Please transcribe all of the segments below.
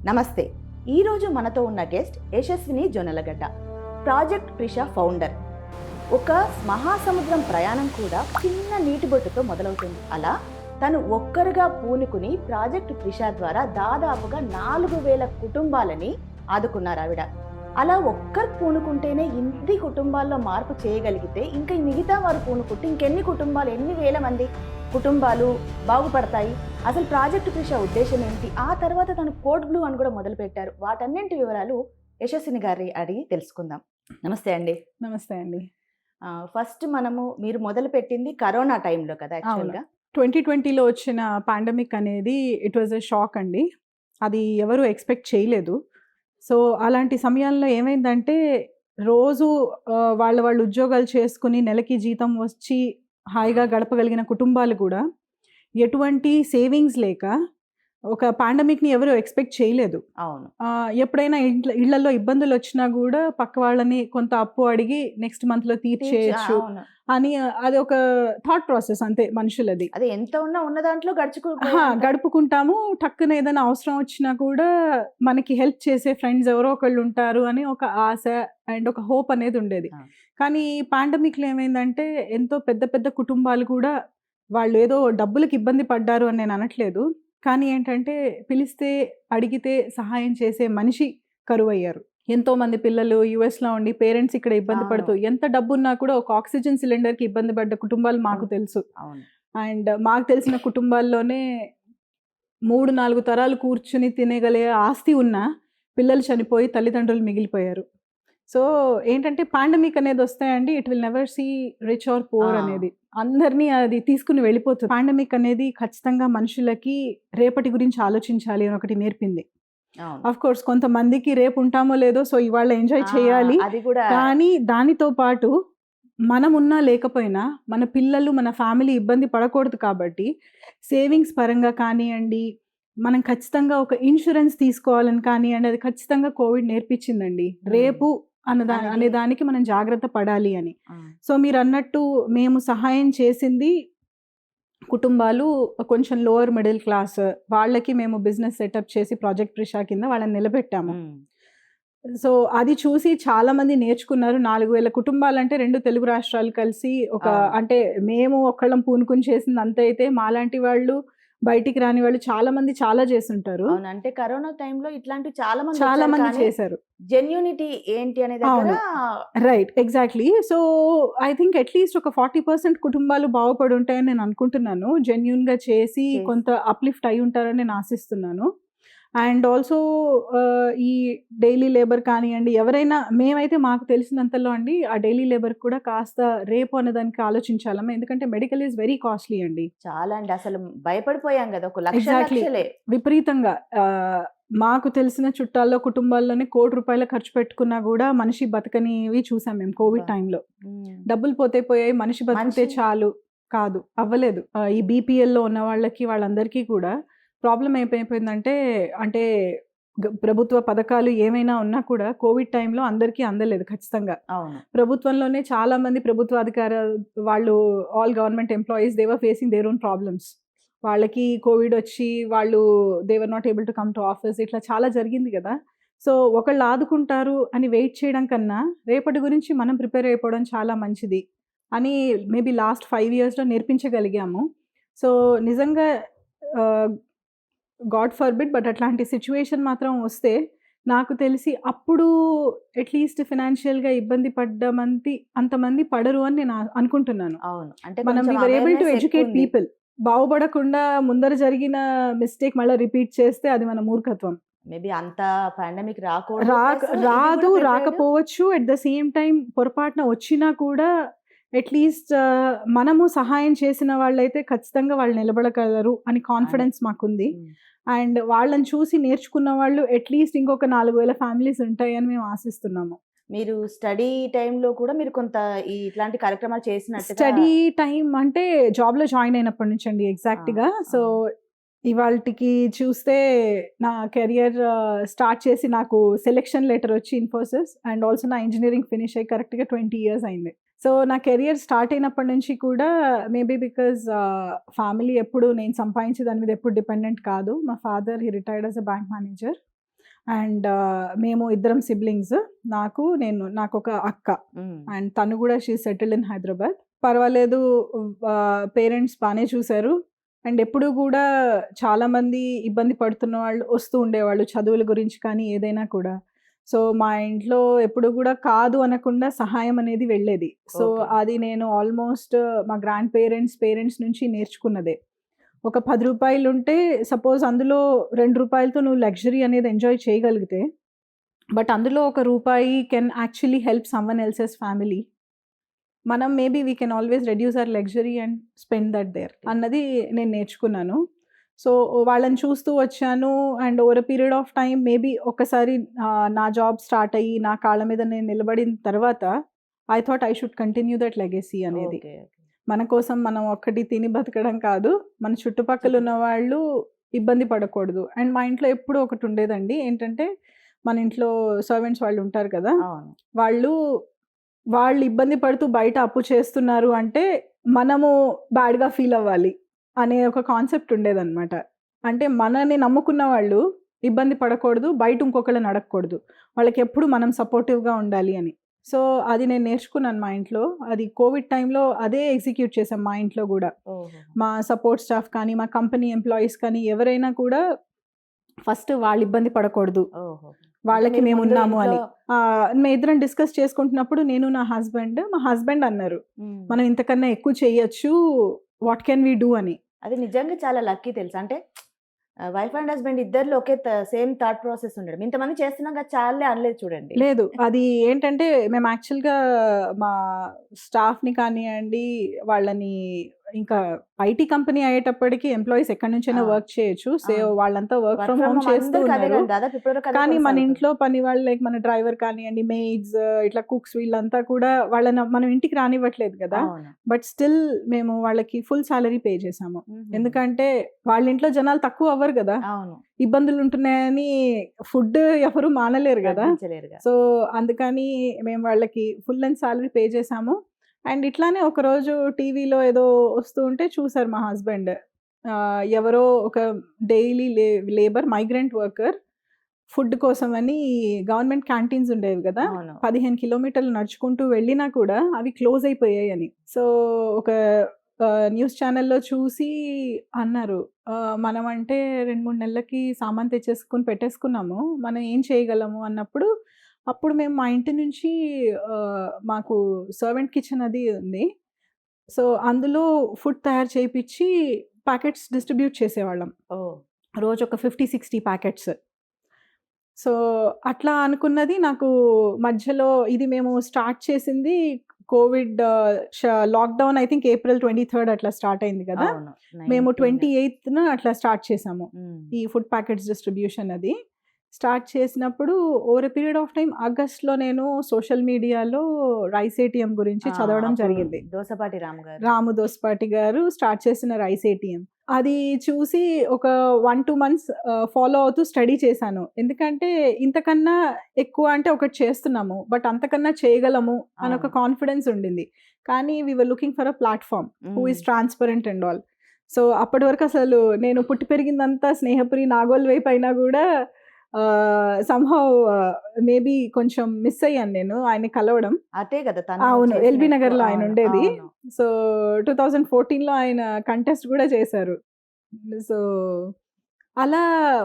నమస్తే. ఈరోజు మనతో ఉన్న గెస్ట్ యశస్విని జొన్నలగడ్డ, ప్రాజెక్ట్ ప్రిషా ఫౌండర్. ఒక మహాసముద్రం ప్రయాణం కూడా చిన్న నీటి బొట్టుతో మొదలవుతుంది. అలా తను ఒక్కరుగా పూనుకుని ప్రాజెక్ట్ ప్రిషా ద్వారా దాదాపుగా 4,000 కుటుంబాలని ఆదుకున్నారు ఆవిడ. అలా ఒక్కరు పూనుకుంటేనే ఇన్ని కుటుంబాల్లో మార్పు చేయగలిగితే ఇంకా మిగతా వారు పూనుకుంటే ఇంకెన్ని కుటుంబాలు, ఎన్ని వేల మంది కుటుంబాలు బాగుపడతాయి. అసలు ప్రాజెక్ట్ ప్రిషా ఉద్దేశం ఏంటి, ఆ తర్వాత తను కోడ్ బ్లూ అని కూడా మొదలుపెట్టారు. వాటన్నింటి వివరాలు యశస్విని గారి అడిగి తెలుసుకుందాం. నమస్తే అండి. నమస్తే అండి. ఫస్ట్ మీరు మొదలు పెట్టింది కరోనా టైంలో కదా యాక్చువల్గా. 2020లో వచ్చిన పాండమిక్ అనేది ఇట్ వాజ్ ఎ షాక్ అండి. అది ఎవరు ఎక్స్పెక్ట్ చేయలేదు. సో అలాంటి సమయాల్లో ఏమైందంటే రోజు వాళ్ళ ఉద్యోగాలు చేసుకుని నెలకి జీతం వచ్చి హాయిగా గడపగలిగిన కుటుంబాలు కూడా ఎటువంటి సేవింగ్స్ లేక ఒక పాండమిక్ని ఎవరు ఎక్స్పెక్ట్ చేయలేదు. అవును. ఎప్పుడైనా ఇళ్లలో ఇబ్బందులు వచ్చినా కూడా పక్క వాళ్ళని కొంత అప్పు అడిగి నెక్స్ట్ మంత్లో తీర్చేయచ్చు అని అది ఒక థాట్ ప్రాసెస్ అంతే మనుషులది. అది ఎంత ఉన్నా ఉన్న దాంట్లో గడుపుకుంటాము. టక్కున ఏదైనా అవసరం వచ్చినా కూడా మనకి హెల్ప్ చేసే ఫ్రెండ్స్ ఎవరో ఒకళ్ళు ఉంటారు అని ఒక ఆశ అండ్ ఒక హోప్ అనేది ఉండేది. కానీ పాండమిక్లో ఏమైందంటే ఎంతో పెద్ద పెద్ద కుటుంబాలు కూడా వాళ్ళు ఏదో డబ్బులకు ఇబ్బంది పడ్డారు అని నేను అనట్లేదు. కానీ ఏంటంటే పిలిస్తే అడిగితే సహాయం చేసే మనిషి కరువయ్యారు. ఎంతోమంది పిల్లలు యుఎస్లో ఉండి పేరెంట్స్ ఇక్కడ ఇబ్బంది పడుతూ ఎంత డబ్బు ఉన్నా కూడా ఒక ఆక్సిజన్ సిలిండర్కి ఇబ్బంది పడ్డ కుటుంబాలు మాకు తెలుసు. అండ్ మాకు తెలిసిన కుటుంబాల్లోనే 3-4 తరాలు కూర్చుని తినగలిగే ఆస్తి ఉన్న పిల్లలు చనిపోయి తల్లిదండ్రులు మిగిలిపోయారు. సో ఏంటంటే పాండమిక్ అనేది వస్తాయండి, it will never see rich or poor అనేది, అందరినీ అది తీసుకుని వెళ్ళిపోతుంది. పాండమిక్ అనేది ఖచ్చితంగా మనుషులకి రేపటి గురించి ఆలోచించాలి అని ఒకటి నేర్పింది. అఫ్ కోర్స్ కొంతమందికి రేపు ఉంటామో లేదో, సో ఇవాళ ఎంజాయ్ చేయాలి. కానీ దానితో పాటు మనం ఉన్నా లేకపోయినా మన పిల్లలు మన ఫ్యామిలీ ఇబ్బంది పడకూడదు. కాబట్టి సేవింగ్స్ పరంగా కానివ్వండి, మనం ఖచ్చితంగా ఒక ఇన్సూరెన్స్ తీసుకోవాలని కానివ్వండి, అది ఖచ్చితంగా కోవిడ్ నేర్పించిందండి. రేపు అనే దానికి మనం జాగ్రత్త పడాలి అని. సో మీరు అన్నట్టు మేము సహాయం చేసింది కుటుంబాలు కొంచెం లోవర్ మిడిల్ క్లాస్ వాళ్ళకి మేము బిజినెస్ సెటప్ చేసి ప్రాజెక్ట్ ప్రిషా కింద వాళ్ళని నిలబెట్టాము. సో అది చూసి చాలా మంది నేర్చుకున్నారు. 4,000 కుటుంబాలంటే 2 తెలుగు రాష్ట్రాలు కలిసి ఒక అంటే మేము ఒక్కళ్ళం పూనుకుని చేసింది అంత అయితే, మాలాంటి వాళ్ళు బయటికి రాని వాళ్ళు చాలా మంది చాలా చేస్తుంటారు. అంటే కరోనా టైంలో ఇట్లాంటి చాలా మంది చేశారు. జెన్యూనిటీ ఏంటి అనేది right, exactly. So I think at least ఒక 40% కుటుంబాలు బాగుపడి ఉంటాయని నేను అనుకుంటున్నాను. జెన్యూన్ గా చేసి కొంత అప్లిఫ్ట్ అయి ఉంటారని నేను ఆశిస్తున్నాను. అండ్ ఆల్సో ఈ డైలీ లేబర్ కానివ్వండి, ఎవరైనా మేమైతే మాకు తెలిసినంతలో అండి ఆ డైలీ లేబర్ కూడా కాస్త రేపు అనేదానికి ఆలోచించాలమ్మా. ఎందుకంటే మెడికల్ ఈజ్ వెరీ కాస్ట్లీ అండి. చాలా అండి, అసలు భయపడిపోయాం కదా. ఎగ్జాక్ట్లీ, విపరీతంగా. మాకు తెలిసిన చుట్టాల్లో కుటుంబాల్లోనే ₹1,00,00,000 ఖర్చు పెట్టుకున్నా కూడా మనిషి బతకనివి చూసాం మేము కోవిడ్ టైంలో. డబ్బులు పోయాయి, మనిషి బతికితే చాలు కాదు, అవ్వలేదు. ఈ బీపీఎల్లో ఉన్న వాళ్ళకి వాళ్ళందరికీ కూడా ప్రాబ్లం అయిపోయిందంటే, అంటే ప్రభుత్వ పథకాలు ఏమైనా ఉన్నా కూడా కోవిడ్ టైంలో అందరికీ అందలేదు ఖచ్చితంగా. ప్రభుత్వంలోనే చాలా మంది ప్రభుత్వ వాళ్ళు all government employees they were facing their own problems. వాళ్ళకి కోవిడ్ వచ్చి వాళ్ళు they were not able to come to office, ఇట్లా చాలా జరిగింది కదా. సో ఒకళ్ళు ఆదుకుంటారు అని వెయిట్ చేయడం కన్నా రేపటి గురించి మనం ప్రిపేర్ అయిపోవడం చాలా మంచిది అని మేబీ లాస్ట్ 5 yearsలో నేర్పించగలిగాము. సో నిజంగా గాడ్ ఫర్బిడ్ బట్ అట్లాంటి సిచ్యువేషన్ మాత్రం వస్తే నాకు తెలిసి అప్పుడు అట్లీస్ట్ ఫినాన్షియల్గా ఇబ్బంది అంతమంది పడరు అని నేను అనుకుంటున్నాను. మనం we are able to educate people. బాగుపడకుండా ముందర జరిగిన మిస్టేక్ మళ్ళీ రిపీట్ చేస్తే అది మన మూర్ఖత్వం. మేబీ అంత పాండమిక్ రాకపోవచ్చు. అట్ ద సేమ్ టైం పొరపాటున వచ్చినా కూడా అట్లీస్ట్ మనము సహాయం చేసిన వాళ్ళైతే ఖచ్చితంగా వాళ్ళు నిలబడగలరు అని కాన్ఫిడెన్స్ మాకుంది. అండ్ వాళ్ళని చూసి నేర్చుకున్న వాళ్ళు అట్లీస్ట్ ఇంకొక 4,000 ఫ్యామిలీస్ ఉంటాయని మేము ఆశిస్తున్నాము. మీరు స్టడీ టైంలో కూడా మీరు కొంత ఇట్లాంటి కార్యక్రమాలు చేసినట్టు? స్టడీ టైం అంటే జాబ్లో జాయిన్ అయినప్పటి నుంచి అండి ఎగ్జాక్ట్గా. సో ఇవాళకి చూస్తే నా కెరియర్ స్టార్ట్ చేసి నాకు సెలెక్షన్ లెటర్ వచ్చి ఇన్ఫోసిస్, అండ్ ఆల్సో నా ఇంజనీరింగ్ ఫినిష్ అయ్యి కరెక్ట్గా 20 years అయింది. సో నా కెరియర్ స్టార్ట్ అయినప్పటి నుంచి కూడా మేబీ బికాజ్ ఫ్యామిలీ ఎప్పుడు నేను సంపాదించే దాని మీద ఎప్పుడు డిపెండెంట్ కాదు. మా father he retired as a bank manager. And మేము ఇద్దరం సిబ్లింగ్స్. నాకు ఒక అక్క. అండ్ తను కూడా షీ సెటిల్డ్ ఇన్ హైదరాబాద్. పర్వాలేదు, పేరెంట్స్ బాగానే చూశారు. అండ్ ఎప్పుడు కూడా చాలామంది ఇబ్బంది పడుతున్న వాళ్ళు వస్తూ ఉండేవాళ్ళు, చదువుల గురించి కానీ ఏదైనా కూడా. సో మా ఇంట్లో ఎప్పుడు కూడా కాదు అనకుండా సహాయం అనేది వెళ్ళేది. So Okay. అది నేను ఆల్మోస్ట్ మా గ్రాండ్ పేరెంట్స్ నుంచి నేర్చుకున్నదే. ఒక 10 రూపాయలు ఉంటే సపోజ్ అందులో 2 రూపాయలతో నువ్వు లగ్జరీ అనేది ఎంజాయ్ చేయగలిగితే, బట్ అందులో ఒక రూపాయి can actually help someone else's family. మనం maybe we can always reduce our luxury and spend that there అన్నది నేను నేర్చుకున్నాను. సో వాళ్ళని చూస్తూ వచ్చాను. And over a period of time maybe ఒకసారి నా జాబ్ స్టార్ట్ అయ్యి నా కాళ్ళ మీద నేను నిలబడిన తర్వాత I thought I should continue that legacy అనేది. Okay. మన కోసం మనం ఒక్కటి తిని బతకడం కాదు, మన చుట్టుపక్కల ఉన్న వాళ్ళు ఇబ్బంది పడకూడదు. అండ్ మా ఇంట్లో ఎప్పుడు ఒకటి ఉండేదండి, ఏంటంటే మన ఇంట్లో సర్వెంట్స్ వాళ్ళు ఉంటారు కదా, అవును. వాళ్ళు ఇబ్బంది పడుతూ బయట అప్పు చేస్తున్నారు అంటే మనము బ్యాడ్గా ఫీల్ అవ్వాలి అనే ఒక కాన్సెప్ట్ ఉండేదన్నమాట. అంటే మనని నమ్ముకున్న వాళ్ళు ఇబ్బంది పడకూడదు, బయట ఇంకొకళ్ళని అడగకూడదు, వాళ్ళకి ఎప్పుడు మనం సపోర్టివ్గా ఉండాలి అని. సో అది నేను నేర్చుకున్నాను మా ఇంట్లో. అది కోవిడ్ టైంలో అదే ఎగ్జిక్యూట్ చేసాం మా ఇంట్లో కూడా. ఓహో. మా సపోర్ట్ స్టాఫ్ కానీ మా కంపెనీ ఎంప్లాయీస్ కానీ ఎవరైనా కూడా ఫస్ట్ వాళ్ళు ఇబ్బంది పడకూడదు, ఓహో. వాళ్ళకి మీరు మేము ముందు ఉన్నాము అని. ఇంట్లో- మేము ఇద్దరం డిస్కస్ చేసుకుంటున్నప్పుడు నేను మా హస్బెండ్ అన్నారు, మనం ఇంతకన్నా ఎక్కువ చెయ్యొచ్చు, వాట్ కెన్ వీ డూ అని. అది నిజంగా చాలా లక్కీ తెలుసు. అంటే వైఫ్ అండ్ హస్బెండ్ ఇద్దరిలో ఒకే సేమ్ థాట్ ప్రాసెస్ ఉండడం. ఇంతమంది చేస్తున్నాం కదా, చాలే అనలేదు చూడండి. లేదు, అది ఏంటంటే మేము యాక్చువల్గా మా స్టాఫ్ని కానివ్వండి, వాళ్ళని ఇంకా ఐటీ కంపెనీ అయ్యేటప్పటికి ఎంప్లాయీస్ ఎక్కడి నుంచైనా వర్క్ చేయొచ్చు. సో వాళ్ళంతా వర్క్ ఫ్రమ్ హోమ్ చేస్తూ ఉన్నారు. కానీ మన ఇంట్లో పని వాళ్ళు లైక్ మన డ్రైవర్ కానివ్వండి, మెయిడ్స్, ఇట్లా కుక్స్, వీళ్ళంతా కూడా వాళ్ళని మనం ఇంటికి రానివ్వట్లేదు కదా. బట్ స్టిల్ మేము వాళ్ళకి ఫుల్ సాలరీ పే చేసాము. ఎందుకంటే వాళ్ళ ఇంట్లో జనాలు తక్కువ అవ్వరు కదా, అవును, ఇబ్బందులు ఉంటున్నాయని ఫుడ్ ఎవరు మానలేరు కదా. తగ్గించలేరుగా. సో అందుకని మేము వాళ్ళకి ఫుల్ అండ్ సాలరీ పే చేసాము. అండ్ ఇట్లానే ఒకరోజు టీవీలో ఏదో వస్తూ ఉంటే చూసారు మా హస్బెండ్, ఎవరో ఒక daily labour migrant worker food కోసం అని గవర్నమెంట్ క్యాంటీన్స్ ఉండేవి కదా, అవును. 15 కిలోమీటర్లు నడుచుకుంటూ వెళ్ళినా కూడా అవి క్లోజ్ అయిపోయాయి అని. సో ఒక న్యూస్ ఛానల్లో చూసి అన్నారు, మనం అంటే 2-3 నెలలకి సామాన్ తెచ్చేసుకుని పెట్టేసుకున్నాము, మనం ఏం చేయగలము అన్నప్పుడు, అప్పుడు మేము మా ఇంటి నుంచి మాకు సర్వెంట్ కిచెన్ అది ఉంది. సో అందులో ఫుడ్ తయారు చేయించి ప్యాకెట్స్ డిస్ట్రిబ్యూట్ చేసేవాళ్ళం. ఓ, రోజు ఒక 50-60 ప్యాకెట్స్. సో అట్లా అనుకున్నది నాకు మధ్యలో, ఇది మేము స్టార్ట్ చేసింది Covid lockdown I think April 23rd అట్లా స్టార్ట్ అయింది కదా. అవును. మేము 19. 28th అట్లా స్టార్ట్ చేసాము ఈ ఫుడ్ ప్యాకెట్స్ డిస్ట్రిబ్యూషన్. అది స్టార్ట్ చేసినప్పుడు over a period of time ఆగస్ట్లో నేను సోషల్ మీడియాలో రైస్ ఏటీఎం గురించి చదవడం అప్పుడు జరిగింది. దోసపాటి రాము రాము దోసపాటి గారు స్టార్ట్ చేసిన రైస్ ఏటీఎం అది చూసి ఒక 1-2 months ఫాలో అవుతూ స్టడీ చేశాను. ఎందుకంటే ఇంతకన్నా ఎక్కువ అంటే ఒకటి చేస్తున్నాము, బట్ అంతకన్నా చేయగలము అని ఒక కాన్ఫిడెన్స్ ఉండింది. కానీ we were looking for a platform who is transparent and all. So అప్పటి వరకు అసలు నేను పుట్టి పెరిగిందంతా స్నేహపురి నాగోల్ వైపు అయినా కూడా సంహౌ మేబీ కొంచెం మిస్ అయ్యాను నేను ఆయన కలవడం. అదే కదా తను అవును, చేసిన ఎల్బీ నగర్లో ఎక్కువ. ఆయన అవును, ఉండేది. అవును. సో 2014లో ఆయన కంటెస్ట్ కూడా చేశారు. సో అలా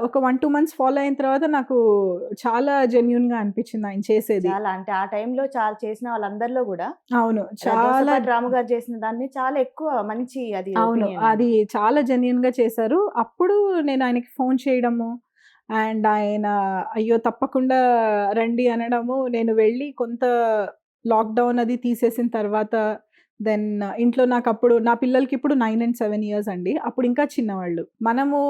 ఒక 1-2 months ఫాలో అయిన తర్వాత నాకు చాలా జెన్యూన్గా అనిపించింది ఆయన చేసేది. చాలా అంటే ఆ టైంలో చాలా చేసిన వాళ్ళందరిలో కూడా అవును, చాలా దోసపాటి రాము గారు చేసిన దాన్ని చాలా ఎక్కువ మంచి అది అవును, opinion అది చాలా జెన్యూన్గా చేశారు. అప్పుడు నేను ఆయనకి ఫోన్ చేయడము అండ్ ఆయన అయ్యో తప్పకుండా రండి అనడము, నేను వెళ్ళి కొంత లాక్డౌన్ అది తీసేసిన తర్వాత దెన్ ఇంట్లో నాకు అప్పుడు నా పిల్లలకి ఇప్పుడు 9 and 7 years అండి, అప్పుడు ఇంకా చిన్నవాళ్ళు. మనము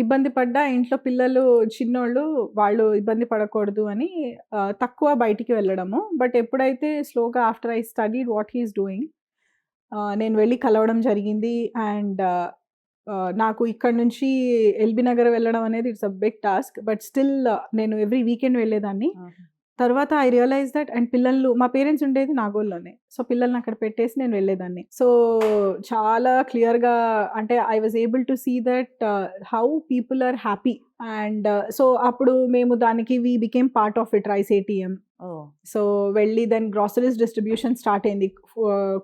ఇబ్బంది పడ్డా ఇంట్లో పిల్లలు చిన్నోళ్ళు, వాళ్ళు ఇబ్బంది పడకూడదు అని తక్కువ బయటికి వెళ్ళడము. బట్ ఎప్పుడైతే స్లోగా after I studied what he is doing నేను వెళ్ళి కలవడం జరిగింది. అండ్ నాకు ఇక్కడ నుంచి ఎల్బీ నగర్ వెళ్ళడం అనేది it's a big task, but still నేను ఎవ్రీ వీకెండ్ వెళ్ళేదాన్ని. తర్వాత ఐ రియలైజ్ దట్ అండ్ పిల్లలు మా పేరెంట్స్ ఉండేది నాగోల్లోనే. సో పిల్లల్ని అక్కడ పెట్టేసి నేను వెళ్ళేదాన్ని. సో చాలా క్లియర్‌గా అంటే I was able to see that how people are happy and so అప్పుడు మేము దానికి we became part of it rice ATM. Oh! So వెళ్ళి దెన్ గ్రాసరీస్ డిస్ట్రిబ్యూషన్ స్టార్ట్ అయింది.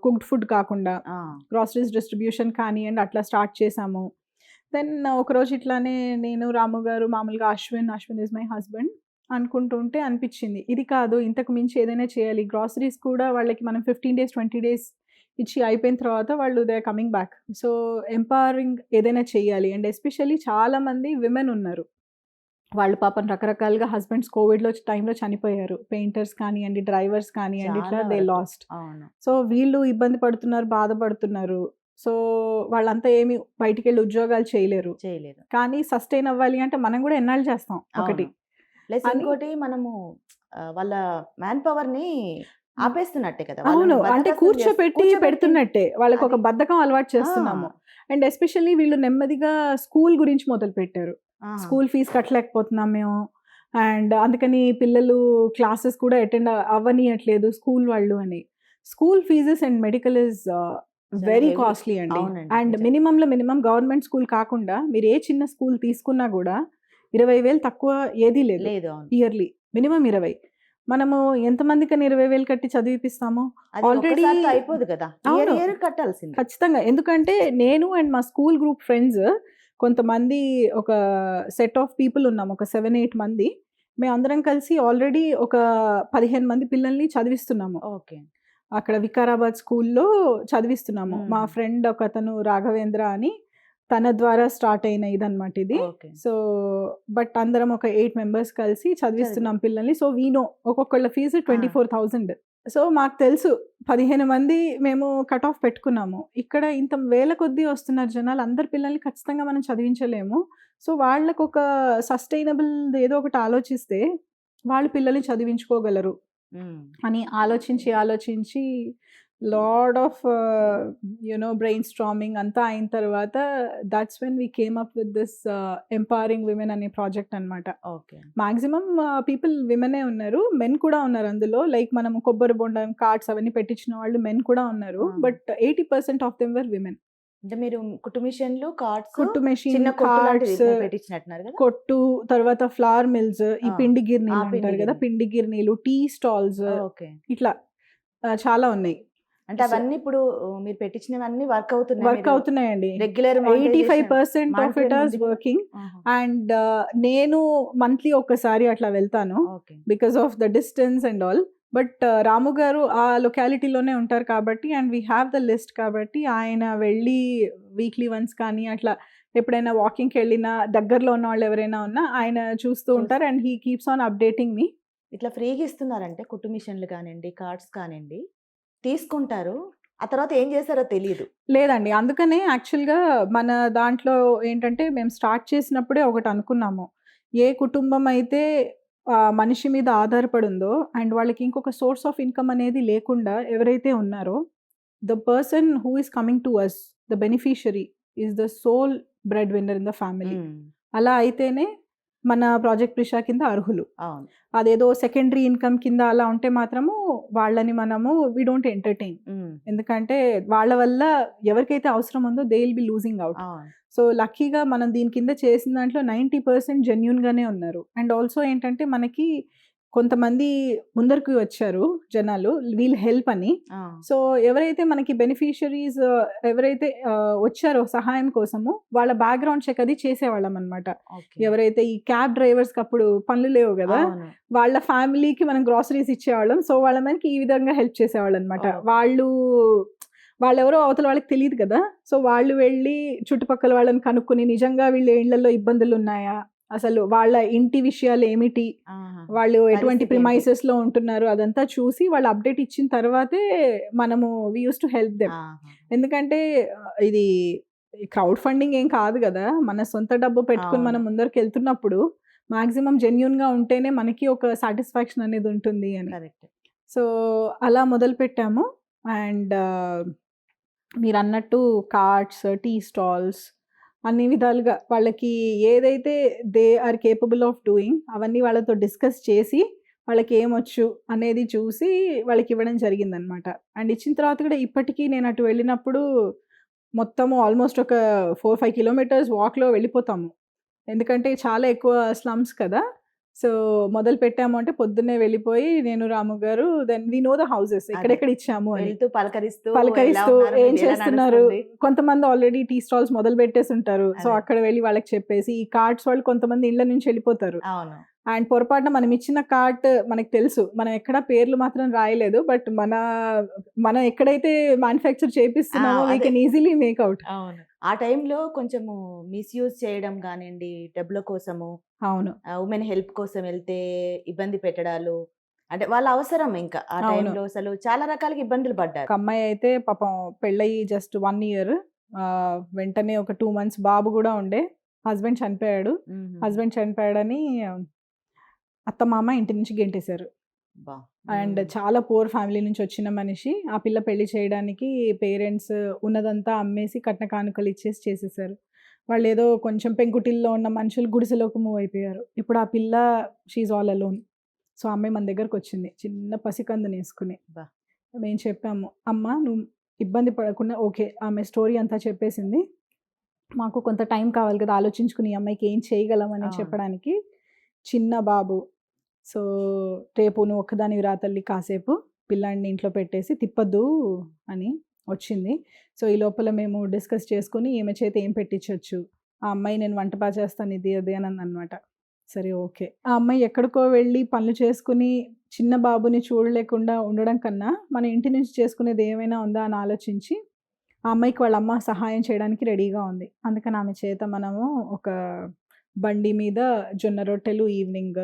కుక్డ్ ఫుడ్ కాకుండా ఆ! గ్రాసరీస్ డిస్ట్రిబ్యూషన్ కానియండి అట్లా స్టార్ట్ చేసాము. దెన్ ఒకరోజు ఇట్లానే నేను, రాము గారు మామూలుగా అశ్విన్ ఈజ్ మై హస్బెండ్ అనుకుంటూ ఉంటే అనిపించింది. ఇది కాదు ఇంతకు మించి ఏదైనా చేయాలి. గ్రాసరీస్ కూడా వాళ్ళకి మనం 15 డేస్, 20 డేస్ ఇచ్చి అయిపోయిన తర్వాత వాళ్ళు they are coming back. So empowering ఏదైనా చేయాలి. అండ్ ఎస్పెషల్లీ చాలామంది విమెన్ ఉన్నారు. వాళ్ళు పాపం రకరకాలుగా హస్బెండ్స్ కోవిడ్‌లో టైంలో చనిపోయారు. పెయింటర్స్ కానియండి, డ్రైవర్స్ కానియండి ఇట్లా చాలా దే వరకు. లాస్ట్. అవును. సో వీళ్ళు ఇబ్బంది పడుతున్నారు, బాధపడుతున్నారు. సో వాళ్ళంతా ఏమి బయటికెళ్ళి ఉద్యోగాలు చేయలేరు. చేయలేదు. కానీ సస్టైన్ అవ్వాలి అంటే మనం కూడా ఎన్నాళ్ళు చేస్తాం ఒకటి. అవును. ప్లస్ అని ఇంకోటి మనము వాళ్ళ మ్యాన్ పవర్‌ని ఆపేస్తున్నట్టే కదా! అవును. వాళ్ళని అంటే బద్దకస్తం కూర్చోపెట్టి పెడుతున్నట్టే. వాళ్ళకొక అది. బద్ధకం అలవాటు ఆ! చేస్తున్నాము. అండ్ ఎస్పెషల్లీ వీళ్ళు నెమ్మదిగా స్కూల్ గురించి మొదలుపెట్టారు. ఆ! స్కూల్ ఫీజు కట్టలేకపోతున్నాం మేము. అండ్ అందుకని పిల్లలు క్లాసెస్ కూడా అటెండ్ అవ్వనీయట్లేదు స్కూల్ వాళ్ళు అని. School fees and medical is చాలా వెరీ హెవీ. కాస్ట్‌లీ అండి. అవునండి. అండ్ నిజం. మినిమమ్‌లో మినిమమ్ గవర్నమెంట్ స్కూల్ కాకుండా మీరు ఏ చిన్న స్కూల్ తీసుకున్నా గూడా 20,000 తక్కువ ఏదీ లేదు లేదు. అవును. ఇయర్‌లీ. మినిమమ్ 20. మనము ఎంతమందికని 20,000 కట్టి చదివిపిస్తాము? అది ఆల్రెడీ ఒక్కసారితో అయిపోదు కదా! అవును. ఇయర్ కట్టాల్సిందే. ఖచ్చితంగా. ఎందుకంటే నేను అండ్ మా స్కూల్ గ్రూప్ ఫ్రెండ్స్ కొంతమంది ఒక సెట్ ఆఫ్ పీపుల్ ఉన్నాం. ఒక 7, 8 మంది. మేమందరం కలిసి ఆల్రెడీ ఒక 15 మంది పిల్లల్ని చదివిస్తున్నాము. ఓకే. అక్కడ వికారాబాద్ స్కూల్‌లో చదివిస్తున్నాము. మా హుహు. ఫ్రెండ్ ఒకతను రాఘవేంద్ర అని తన ద్వారా స్టార్ట్ అయిన ఇదనమాట ఇది. ఓకే. సో, బట్ అందరం ఒక 8 మెంబర్స్ కలిసి చదివిస్తున్నాం పిల్లల్ని. సో, వీ నో ఒక్కొక్కళ్ళ ఫీజు ఆ! 24,000. సో, మాకు తెలుసు 15 మంది మేము కట్ ఆఫ్ పెట్టుకున్నాము. ఇక్కడ ఇంత వేల కొద్దీ వస్తున్నారు జనాలు. అందరి పిల్లల్ని ఖచ్చితంగా మనం చదివించలేము. సో, వాళ్ళకొక సస్టైనబుల్ ఏదో ఒకటి ఆలోచిస్తే వాళ్ళు పిల్లల్ని చదివించుకోగలరు హ్మ్. అని ఆలోచించి లాట్ ఆఫ్ బ్రెయిన్ స్టార్మింగ్ అంతా అయిన తర్వాత that's when we came up with this empowering women అనే ప్రాజెక్ట్ అనమాట. ఓకే. మాక్సిమం పీపుల్ విమెనే ఉన్నారు. మెన్ కూడా ఉన్నారు అందులో. లైక్ మనం కొబ్బరి బొండం, కార్డ్స్ అవన్నీ పెట్టించిన వాళ్ళు మెన్ కూడా ఉన్నారు. ఆహా! But 80% of them were women. అంటే మీరు కుట్టు మిషన్‌లు, కార్డ్స్, కుట్టు మెషిన్, చిన్న కొట్టు లాంటిది కార్డ్స్, పెట్టించినట్టున్నారు కదా! కొట్టు, తర్వాత ఫ్లవర్ మిల్స్, ఈ ఆ! పిండి ఆ! గిర్నీలు పిండి అంటారు కదా! గిన్నె. పిండి గిర్నీలు, టీ స్టాల్స్ ఓకే. ఇట్లా చాలా ఉన్నాయి. అంటే సో అవన్నీ ఇప్పుడు మీరు పెట్టించినవన్నీ వర్క్ అవుతున్నాయి. వర్క్ మీరు అవుతున్నాయండి. Regular monetization 85% of it monitoring is ఉంది కదా! వర్కింగ్. ఆహా! అండ్ నేను మంత్లీ ఒక్కసారి అట్లా వెళ్తాను. Okay. Because of the distance and all. But Ramu గారు ఆ లొకాలిటీలోనే ఉంటారు కాబట్టి and we have the list కాబట్టి ఆయన వెళ్ళి వీక్లీ వన్స్ కానీ అట్లా ఎప్పుడైనా వాకింగ్‌కి వెళ్ళినా దగ్గరలో ఉన్న వాళ్ళు ఎవరైనా ఉన్నా ఆయన చూస్తూ చూసి ఉంటారు and he keeps on updating me. ఇట్లా ఫ్రీగా ఇస్తున్నారంటే కుట్టు మిషన్‌లు కానియండి, కార్డ్స్ కానియండి, తీసుకుంటారు. ఆ తర్వాత ఏం చేస్తారో తెలీదు. లేదండి. అందుకనే యాక్చువల్‌గా మన దాంట్లో ఏంటంటే మేము స్టార్ట్ చేసినప్పుడే ఒకటి అనుకున్నాము. ఏ కుటుంబం అయితే మనిషి మీద ఆధారపడి ఉందో అండ్ వాళ్ళకి ఇంకొక సోర్స్ ఆఫ్ ఇన్‌కమ్ అనేది లేకుండా ఎవరైతే ఉన్నారో the person who is coming to us the beneficiary is the sole breadwinner in the family. Hmm. అలా అయితేనే మన ప్రాజెక్ట్ ప్రిషా కింద అర్హులు. అవును. అదేదో సెకండరీ ఇన్‌కమ్ కింద అలా ఉంటే మాత్రము వాళ్ళని మనము వి డోంట్ ఎంటర్‌టైన్. హ్మ్. ఎందుకంటే వాళ్ళ వల్ల ఎవరికైతే అవసరం ఉందో they will be losing out. అవును. సో, లక్కీగా మనం దీని కింద చేసిన దాంట్లో 90% జెన్యూన్‌గానే ఉన్నారు. అండ్ ఆల్సో ఏంటంటే మనకి కొంతమంది ముందరికి వచ్చారు జనాలు విల్ హెల్ప్ అని. ఆ! సో, ఎవరైతే మనకి బెనిఫిషియరీస్ ఎవరైతే వచ్చారో సహాయం కోసము వాళ్ళ బ్యాక్‌గ్రౌండ్ చెక్ అది చేసేవాళ్ళమనమాట. ఓకే. ఎవరైతే ఈ క్యాబ్ డ్రైవర్స్‌కి అప్పుడు పనులు లేవు గదా! అవును. వాళ్ళ ఫ్యామిలీకి మనం గ్రోసరీస్ ఇచ్చేవాళ్ళం. సో, వాళ్ళ మనకి ఈ విధంగా హెల్ప్ చేసేవాళ్ళనమాట. ఓహ్! వాళ్ళెవరో అవతల వాళ్ళకి తెలీదు కదా! సో, వాళ్ళు వెళ్ళి చుట్టుపక్కల వాళ్ళని కనుక్కొని నిజంగా వీళ్ళ ఇళ్ళల్లో ఇబ్బందులున్నాయా? అసలు వాళ్ళ ఇంటి విషయాలేమిటి? ఆహా! వాళ్ళు ఎటువంటి పరిస్థితి ఏంటి? ప్రిమైసెస్‌లో ఉంటున్నారు అదంతా చూసి వాళ్ళు అప్డేట్ ఇచ్చిన తర్వాతే మనము we used to help them. ఆహా! ఎందుకంటే ఇది క్రౌడ్ ఫండింగ్ ఏం కాదు గదా! మన సొంత డబ్బు పెట్టుకొని మనం అవును. ముందరికెళ్తున్నప్పుడు మాక్సిమం జెన్యూన్‌గా ఉంటేనే మనకి ఒక సాటిస్ఫాక్షన్ అనేది ఉంటుంది అని. కరెక్ట్. సో, అలా మొదలుపెట్టాము. అండ్ మీరన్నట్టు కార్ట్స్, టీ స్టాల్స్ అన్ని విధాలుగా వాళ్ళకి ఏదైతే they are capable of doing అవన్నీ వాళ్ళతో డిస్కస్ చేసి వాళ్ళకి ఏమొచ్చు అనేది చూసి వాళ్ళకి ఇవ్వడం జరిగిందనమాట. అండ్ ఇచ్చిన తర్వాత కూడా ఇప్పటికీ నేను అటు వెళ్ళినప్పుడు మొత్తము ఆల్మోస్ట్ ఒక 4-5 కిలోమీటర్స్ వాక్‌లో వెళ్ళిపోతాము. ఎందుకంటే చాలా ఎక్కువ స్లమ్స్ కదా! సో, మొదలుపెట్టాము అంటే పొద్దున్నే వెళ్ళిపోయి నేను, రాము గారు then we know the houses అదే. ఎక్కడెక్కడ ఇచ్చాము అని. వెళ్తూ పలకరిస్తూ ఎలా పలకరిస్తూ ఉన్నారు? ఏం మీది ఎలా చేస్తున్నారు? నడుస్తుంది? కొంతమంది ఆల్రెడీ టీ స్టాల్స్ మొదలు పెట్టేసుంటారు. సో, అదే. అక్కడ వెళ్లి వాళ్ళకి చెప్పేసి ఈ కార్ట్స్ వాళ్ళు కొంతమంది ఇళ్ళ నుంచి వెళ్ళిపోతారు. అవును. అండ్ పొరపాటున మనం ఇచ్చిన కార్ట్ మనకు తెలుసు. మనం ఎక్కడ పేర్లు మాత్రం రాయలేదు. బట్ మనం ఎక్కడైతే మ్యానుఫ్యాక్చర్ చేపిస్తున్నామో వి అదే. Can easily make out. అవును. ఆ టైంలో కొంచెము మిస్‌యూజ్ చేయడం గానియండి, డబ్బుల కోసము, అవును. వుమెన్ హెల్ప్ కోసం వెళ్తే ఇబ్బంది పెట్టడాలు, అంటే వాళ్ళ అవసరం ఇంకా. ఆ అవును. టైంలో అసలు చాలా రకాలుగా ఇబ్బందులు పడ్డారు. ఒక అమ్మాయి అయితే పాపం పెళ్ళయి జస్ట్ 1 ఇయర్. వెంటనే ఒక 2 మంత్స్ బాబు గూడా ఉండే. హస్బెండ్ చనిపోయాడు. హుహు. హస్బెండ్ చనిపోయాడని అత్తమామ ఇంటి నుంచి గెంటేశారు. అబ్బా! అండ్ హ్మ్. చాలా పూర్ ఫ్యామిలీ నుంచి వచ్చిన మనిషి. ఆ పిల్ల పెళ్లి చేయడానికి పేరెంట్స్ ఉన్నదంతా అమ్మేసి కట్న కానుకలు ఇచ్చేసి చేసేసారు. వాళ్ళేదో కొంచెం పెంకుటిల్లులో ఉన్న మనుషులు గుడిసెలోకి మూవ్ అయిపోయారు. ఇప్పుడు ఆ పిల్ల she is all alone. So, ఆ అమ్మాయి మన దగ్గరకొచ్చింది. చిన్న పసికందునేసుకుని. అబ్బా! మేము చెప్పాము, "అమ్మ నువ్వు ఇబ్బంది పడకుండా" ఓకే. ఆమె స్టోరీ అంతా చెప్పేసింది. మాకు కొంత టైం కావాలి కదా! ఆలోచించుకుని ఈ అమ్మాయికి ఏం చేయగలం అని అవును. చెప్పడానికి. చిన్న బాబు. సో, "రేపు నువ్వు ఒక్కదానివి రా తల్లి కాసేపు. పిల్లాడిని ఇంట్లో పెట్టేసి తిప్పొద్దు" అని వచ్చింది. సో, ఈ లోపల మేము డిస్కస్ చేసుకొని ఈమె చేత ఏం పెట్టించొచ్చు. ఆ అమ్మాయి నేను వంట బా చేస్తాను ఇది అది అని అందనమాట. సరే ఓకే. ఆ అమ్మాయి ఎక్కడికో వెళ్ళి పనులు చేసుకొని చిన్న బాబుని చూడలేకుండా ఉండడం కన్నా, మన ఇంటి నుంచి చేసుకునేది ఏమైనా ఉందా అని ఆలోచించి, ఆ అమ్మాయికి వాళ్ళ అమ్మ సహాయం చేయడానికి రెడీగా ఉంది. అందుకని ఆమె చేత మనము ఒక బండి మీద జొన్న రొట్టెలు ఈవినింగ్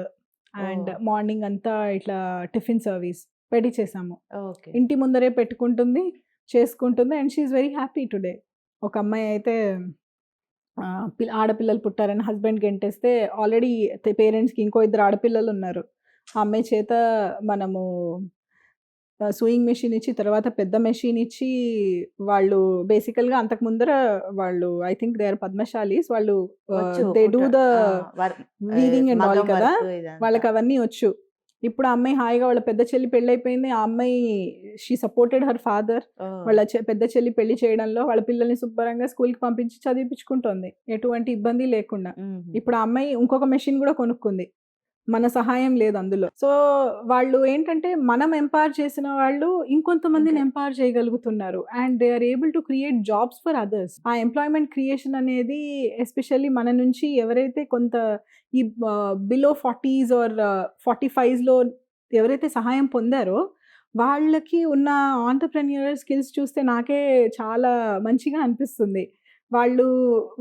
అండ్ ఓహ్! మార్నింగ్ అంతా ఇట్లా టిఫిన్ సర్వీస్ పెట్టిచ్చేసాము. ఓకే. ఇంటి ముందరే పెట్టుకుంటుంది, చేసుకుంటుంది and she is very happy today. ఒక అమ్మాయి అయితే ఆడపిల్లలు పుట్టారని హస్బెండ్ గెంటేస్తే ఆల్రెడీ పేరెంట్స్‌కి ఇంకో ఇద్దరు ఆడపిల్లలున్నారు. ఆ అమ్మాయి చేత మనము సూయింగ్ మెషిన్ ఇచ్చి, తర్వాత పెద్ద మెషిన్ ఇచ్చి, వాళ్ళు బేసికల్‌గా అంతకు ముందర వాళ్ళు I think they are Padmasalis. వాళ్ళు వచ్చు దే డూ ద ఆ! వర్ వీవింగ్ అండ్ ఆల్ మగ్గం కదా! వర్క్ ఇదంతా. వాళ్ళకవన్నీ వచ్చు. ఇప్పుడు ఆ అమ్మాయి హాయిగా వాళ్ళ పెద్ద చెల్లి పెళ్లయిపోయింది. ఆ అమ్మాయి షీ సపోర్టెడ్ హర్ ఫాదర్. ఓహ్! వాళ్ళ పెద్ద చెల్లి పెళ్లి చేయడంలో వాళ్ళ పిల్లల్ని శుభ్రంగా స్కూల్‌కి పంపించి చదివిపిచ్చుకుంటోంది. ఎటువంటి ఇబ్బంది లేకుండా. హుహు. ఇప్పుడు ఆ అమ్మాయి ఇంకొక మెషిన్ గూడా కొనుక్కుంది. మన సహాయం లేదు అందులో. సో, వాళ్ళు ఏంటంటే మనం ఎంపవర్ చేసిన వాళ్ళు ఇంకొంతమందిని ఇంకా ఎంపవర్ చేయగలుగుతున్నారు. And they are able to create jobs for others. ఆ ఎంప్లాయ్‌మెంట్ క్రియేషన్ అనేది ఎస్పెషల్లీ మన నుంచి ఎవరైతే కొంత ఈ బిలో 40స్ ఆర్ 45స్‌లో ఎవరైతే సహాయం పొందారో వాళ్ళకి ఉన్న ఆంత్రప్రెన్యూర్ స్కిల్స్ చూస్తే నాకే చాలా మంచిగా అనిపిస్తుంది. వాళ్ళు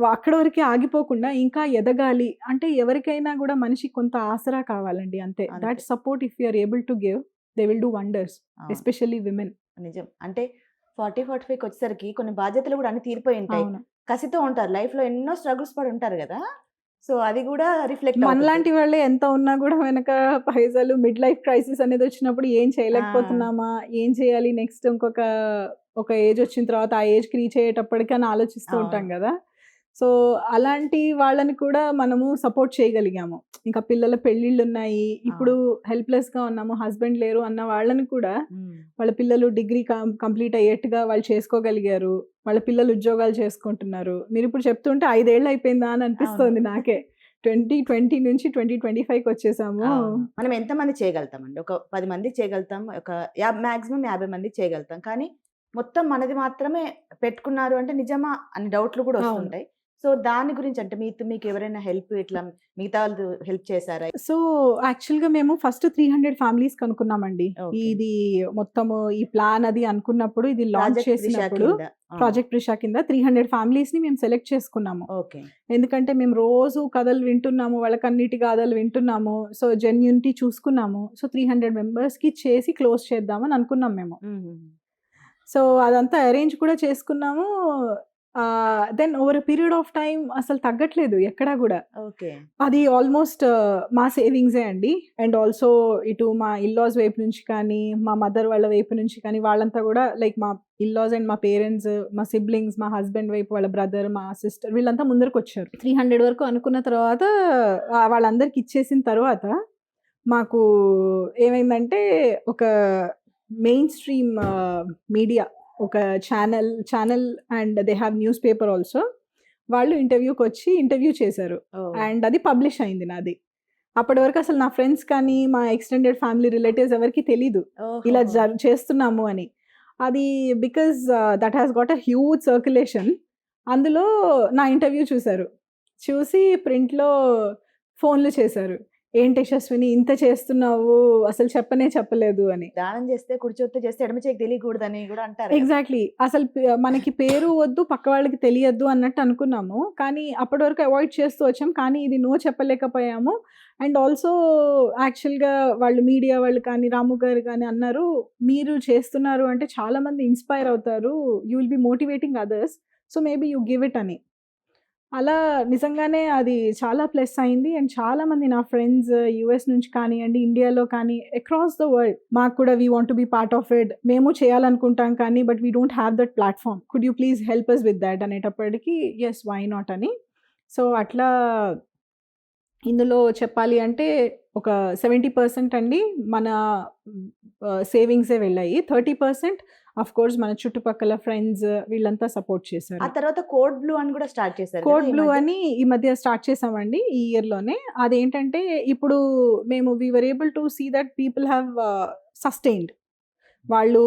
అక్కడి వరకే ఆగిపోకుండా ఇంకా ఎదగాలి. అంటే ఎవరికైనా గూడా మనిషికి కొంత ఆసరా కావాలండి అంతే. అంతే. That support if you are able to give they will do wonders. అవును. Especially women. నిజం. అంటే 40, 45కి వచ్చేసరికి కొన్ని బాధ్యతలు గూడా అన్నీ తీరిపోయి ఉంటాయి. అవును. కసితో ఉంటారు. లైఫ్‌లో ఎన్నో స్ట్రగుల్స్ పడి ఉంటారు గదా! సో, అది గూడా రిఫ్లెక్ట్ అవుతది. మనలాంటి వాళ్ళే ఎంత ఉన్నా గూడా వెనక పైసలు మిడ్ లైఫ్ క్రైసిస్ అనేదొచ్చినప్పుడు ఏం ఆ! చేయలేకపోతున్నామా? ఏం చేయాలి నెక్స్ట్ ఒక ఏజ్ వచ్చిన తర్వాత ఆ ఏజ్‌కి రీచ్ అయ్యేటప్పటికి అని ఆలోచిస్తూ ఉంటాం అవును. గదా! సో, అలాంటి వాళ్ళని కూడా మనము సపోర్ట్ చేయగలిగాము. ఇంకా పిల్లల పెళ్ళిళ్ళున్నాయి. ఇప్పుడు అవును. హెల్ప్‌లెస్‌గా ఉన్నాము. హస్బెండ్ లేరు అన్న వాళ్ళని కూడా హ్మ్. వాళ్ళ పిల్లలు డిగ్రీ కంప్లీట్ అయ్యేట్టుగా వాళ్ళు చేసుకోగలిగారు. వాళ్ళ పిల్లలు ఉద్యోగాలు చేసుకుంటున్నారు. మీరిప్పుడు చెప్తుంటే 5 ఏళ్ళు అయిపోయిందా అని అవును. అనిపిస్తోంది నాకే. 2020 నుంచి 2025కి వచ్చేసాము. అవును. మనం ఎంతమంది చేయగలుగుతామండి? ఒక 10 మందికి చేయగలుగుతాం. ఒక మాక్సిమం 50 మందికి చేయగలుగుతాం. కానీ మొత్తం మనది మాత్రమే పెట్టుకున్నారు అంటే నిజమా అని డౌట్‌లు గూడా అవును. వస్తుంటాయి. సో, దాని గురించి అంటే మీకెవరైనా హెల్ప్ ఇట్లా మిగతా వాళ్ళు హెల్ప్ చేసారా? సో, యాక్చువల్‌గా మేము ఫస్ట్ 300 ఫ్యామిలీస్ కనుక్కున్నామండి. ఓకే. ఇది మొత్తము ఈ ప్లాన్ అది అనుకున్నప్పుడు, ఇది లాంచ్ ప్రాజెక్ట్ త్రిష చేసినప్పుడు కింద. ఆ! ప్రాజెక్ట్ ప్రిషా కింద 300 ఫ్యామిలీస్‌ని మేము సెలెక్ట్ చేసుకున్నాము. ఓకే. ఎందుకంటే మేము రోజు కథలు వింటున్నాము. వాళ్ళ కన్నీటి గాథలు వింటున్నాము. సో, జెన్యూనిటీ చూసుకున్నాము. సో, 300 మెంబర్స్‌కి చేసి క్లోజ్ చేద్దామని అనుకున్నాం మేము. హుహుహు. సో, అదంతా అరేంజ్ కూడా చేసుకున్నాము. Then over a period of time అసలు తగ్గట్లేదు ఎక్కడా గూడా. ఓకే. అది ఆల్మోస్ట్ మా సేవింగ్సే అండి. అండ్ ఆల్సో ఇటు మా ఇన్‌లాస్ వైపు నుంచి కానీ, మా మదర్ వాళ్ళ వైపు నుంచి కానీ, వాళ్ళంతా గూడా లైక్ మా ఇన్‌లాస్ అండ్ మా పేరెంట్స్, మా సిబ్లింగ్స్, మా హస్బెండ్ వైపు వాళ్ళ బ్రదర్, మా సిస్టర్ వీళ్ళంతా ముందరకొచ్చారు. 300 వరకు అనుకున్న తర్వాత వాళ్ళందరికి ఇచ్చేసిన తర్వాత మాకు ఏమైందంటే ఒక మెయిన్ స్ట్రీమ్ మీడియా ఒక channel and they have news paper also. వాళ్ళు ఇంటర్వ్యూకి వచ్చి ఇంటర్వ్యూ చేశారు అండ్ అది పబ్లిష్ అయింది నాది. అప్పటి వరకు అసలు నా ఫ్రెండ్స్ కానీ మా ఎక్స్టెండెడ్ ఫ్యామిలీ రిలేటివ్స్ ఎవరికి తెలీదు ఇలా చేస్తున్నాము అని. అది because that has got a huge circulation. అందులో నా ఇంటర్వ్యూ చూసి ప్రింట్లో ఫోన్లు చేశారు, ఏంటి యశస్విని ఇంత చేస్తున్నావు, అసలు చెప్పలేదు అని. దానం చేస్తే కుడిచొత్తు చేస్తే ఎడమ చేతికి తెలియకూడదని కూడా అంటారు. ఎగ్జాక్ట్లీ. అసలు మనకి పేరు వద్దు, పక్క వాళ్ళకి తెలియద్దు అన్నట్టు అనుకున్నాము. కానీ అప్పటి వరకు అవాయిడ్ చేస్తూ వచ్చాం. కానీ ఇది నో చెప్పలేకపోయాము. అండ్ ఆల్సో యాక్చువల్గా వాళ్ళు మీడియా వాళ్ళు కానీ రాము గారు కానీ అన్నారు, మీరు చేస్తున్నారు అంటే చాలా మంది ఇన్స్పైర్ అవుతారు, you will be motivating others, so maybe you give it అని. అలా నిజంగానే అది చాలా ప్లస్ అయింది. అండ్ చాలా మంది నా ఫ్రెండ్స్ యూఎస్ నుంచి కానివ్వండి, ఇండియాలో కానీ అక్రాస్ ద వరల్డ్ మాకు కూడా we want to be part of it, మేము చేయాలనుకుంటాం కానీ but we don't have that platform, could you please help us with that అనేటప్పటికి ఎస్ వై నాట్ అని. సో అట్లా ఇందులో చెప్పాలి అంటే ఒక 70% అండి మన సేవింగ్సే వెళ్ళాయి. 30% అఫ్ కోర్స్ మన చుట్టుపక్కల ఫ్రెండ్స్ వీళ్ళంతా సపోర్ట్ చేశారు. ఆ తర్వాత కోడ్ బ్లూ అని కూడా స్టార్ట్ చేశారు. కోడ్ బ్లూ అని ఈ మధ్య స్టార్ట్ చేసామండి ఈ ఇయర్లోనే. అదేంటంటే ఇప్పుడు మేము we were able to see that people have sustained వాళ్ళు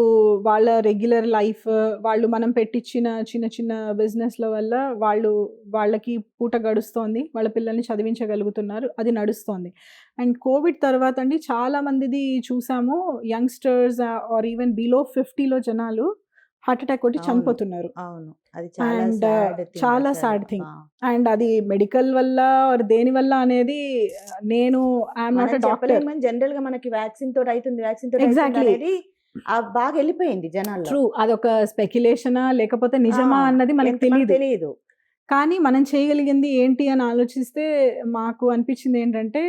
వాళ్ళ రెగ్యులర్ లైఫ్, వాళ్ళు మనం పెట్టించిన చిన్న చిన్న బిజినెస్ల వల్ల వాళ్ళకి పూట గడుస్తోంది, వాళ్ళ పిల్లల్ని చదివించగలుగుతున్నారు, అది నడుస్తోంది. అండ్ కోవిడ్ తర్వాత అండి చాలా మందిది చూసాము, యంగ్స్టర్స్ ఆర్ ఈవెన్ బిలో 50లో జనాలు హార్ట్ అటాక్ కొట్టి చనిపోతున్నారు. అండ్ చాలా సాడ్ థింగ్. అండ్ అది మెడికల్ వల్ల దేని వల్ల అనేది నేను I'm not a doctor. General గా మనకి వ్యాక్సిన్ తోటి అవుతుంది ఎగ్జాక్ట్లీ బాగా వెళ్ళిపోయింది జనాలు. ట్రూ, అదొక స్పెక్యులేషనా లేకపోతే నిజమా అన్నది మనకు తెలియదు. కానీ మనం చేయగలిగింది ఏంటి అని ఆలోచిస్తే మాకు అనిపించింది ఏంటంటే,